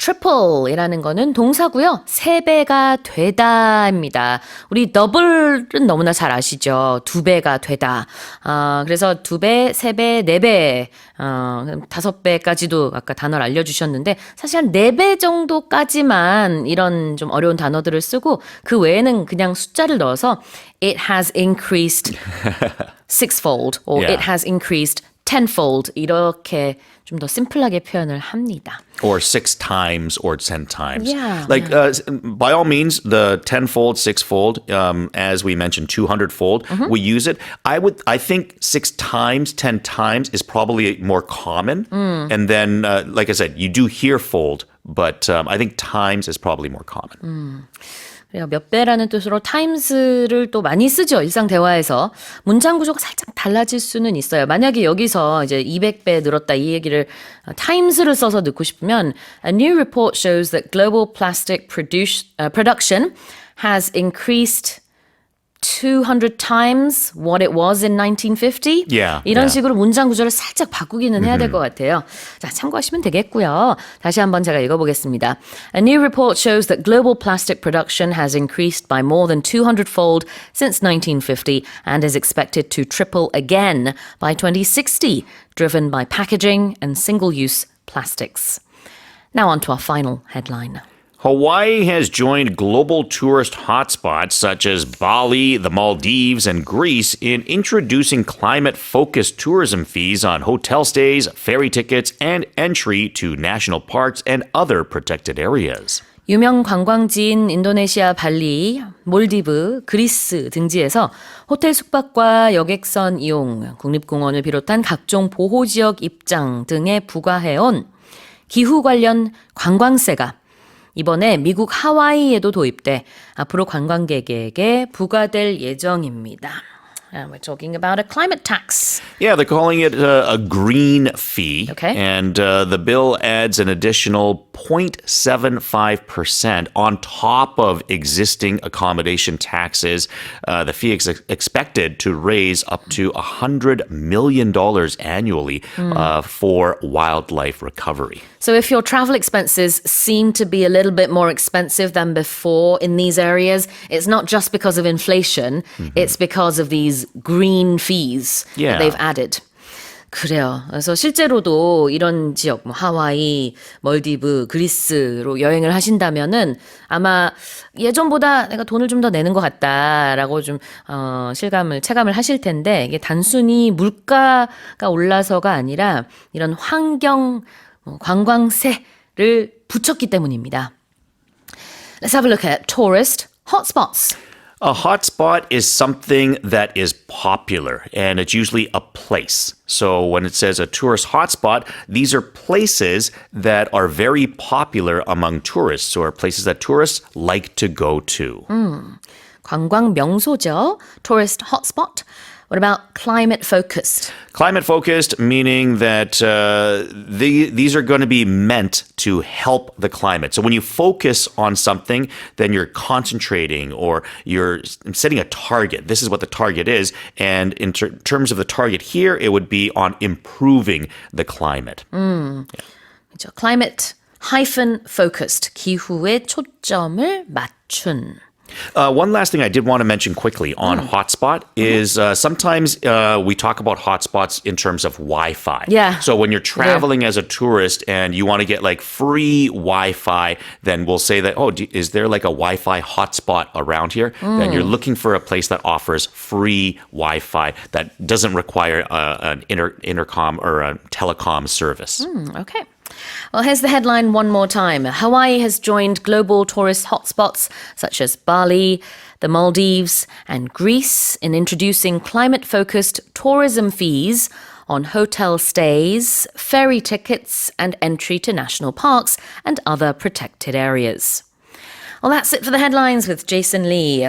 triple이라는 거는 동사고요. 3배가 되다입니다. 우리 double은 너무나 잘 아시죠. 2배가 되다. 그래서 2배, 3배, 4배, 5배까지도 아까 단어를 알려주셨는데 사실 한 4배 정도까지만 이런 좀 어려운 단어들을 쓰고 그 외에는 그냥 숫자를 넣어서 it has increased sixfold or Yeah. it has increased tenfold 이렇게 좀 더 심플하게 표현을 합니다. Or 6 times or 10 times. Yeah, Like, by all means, the 10-fold, 6-fold, as we mentioned, 200-fold, we use it. I think 6 times, 10 times is probably more common. And then, like I said, you do hear fold but I think times is probably more common. 그래요. 몇 배라는 뜻으로 times를 또 많이 쓰죠. 일상 대화에서. 문장 구조가 살짝 달라질 수는 있어요. 만약에 여기서 이제 200배 늘었다 이 얘기를 times를 써서 넣고 싶으면 A new report shows that global plastic production has increased 200 times what it was in 1950. Yeah, 이런 yeah. 식으로 문장 구조를 살짝 바꾸기는 해야 될 것 같아요. 자, 참고하시면 되겠고요. 다시 한번 제가 읽어보겠습니다. A new report shows that global plastic production has increased by more than 200-fold since 1950 and is expected to triple again by 2060, driven by packaging and single-use plastics. Now on to our final headline. Hawaii has joined global tourist hotspots such as Bali, the Maldives, and Greece in introducing climate-focused tourism fees on hotel stays, ferry tickets, and entry to national parks and other protected areas. 유명 관광지인 인도네시아 발리, 몰디브, 그리스 등지에서 호텔 숙박과 여객선 이용, 국립공원을 비롯한 각종 보호지역 입장 등에 부과해온 기후 관련 관광세가 이번에 미국 하와이에도 도입돼 앞으로 관광객에게 부과될 예정입니다. And we're talking about a climate tax. Yeah, they're calling it a green fee. Okay. And the bill adds an additional 0.75% on top of existing accommodation taxes. The fee is expected to raise up to $100 million annually for wildlife recovery. So if your travel expenses seem to be a little bit more expensive than before in these areas, it's not just because of inflation, it's because of these green fees Yeah. that they've added. 그래요. 그래서 실제로도 이런 지역, 뭐 하와이, 몰디브, 그리스로 여행을 하신다면은 아마 예전보다 내가 돈을 좀 더 내는 것 같다라고 좀 체감을 하실 텐데 이게 단순히 물가가 올라서가 아니라 이런 환경 관광세를 붙였기 때문입니다. Let's have a look at tourist hotspots. A hotspot is something that is popular, and it's usually a place. So when it says a tourist hotspot, these are places that are very popular among tourists, or places that tourists like to go to. 관광 명소죠. Tourist hotspot. What about climate focused? Climate focused, meaning that these are going to be meant to help the climate. So when you focus on something, then you're concentrating or you're setting a target. This is what the target is. And in terms of the target here, it would be on improving the climate. 그렇죠. Climate focused. 기후에 초점을 맞춘. One last thing I did want to mention quickly on hotspot is sometimes we talk about hotspots in terms of Wi-Fi. Yeah. So when you're traveling as a tourist and you want to get like free Wi-Fi, then we'll say that, is there like a Wi-Fi hotspot around here? Then you're looking for a place that offers free Wi-Fi that doesn't require an intercom or a telecom service. Okay. Well, here's the headline one more time. Hawaii has joined global tourist hotspots such as Bali, the Maldives, and Greece in introducing climate-focused tourism fees on hotel stays, ferry tickets, and entry to national parks and other protected areas. Well, that's it for the headlines with Jason Lee.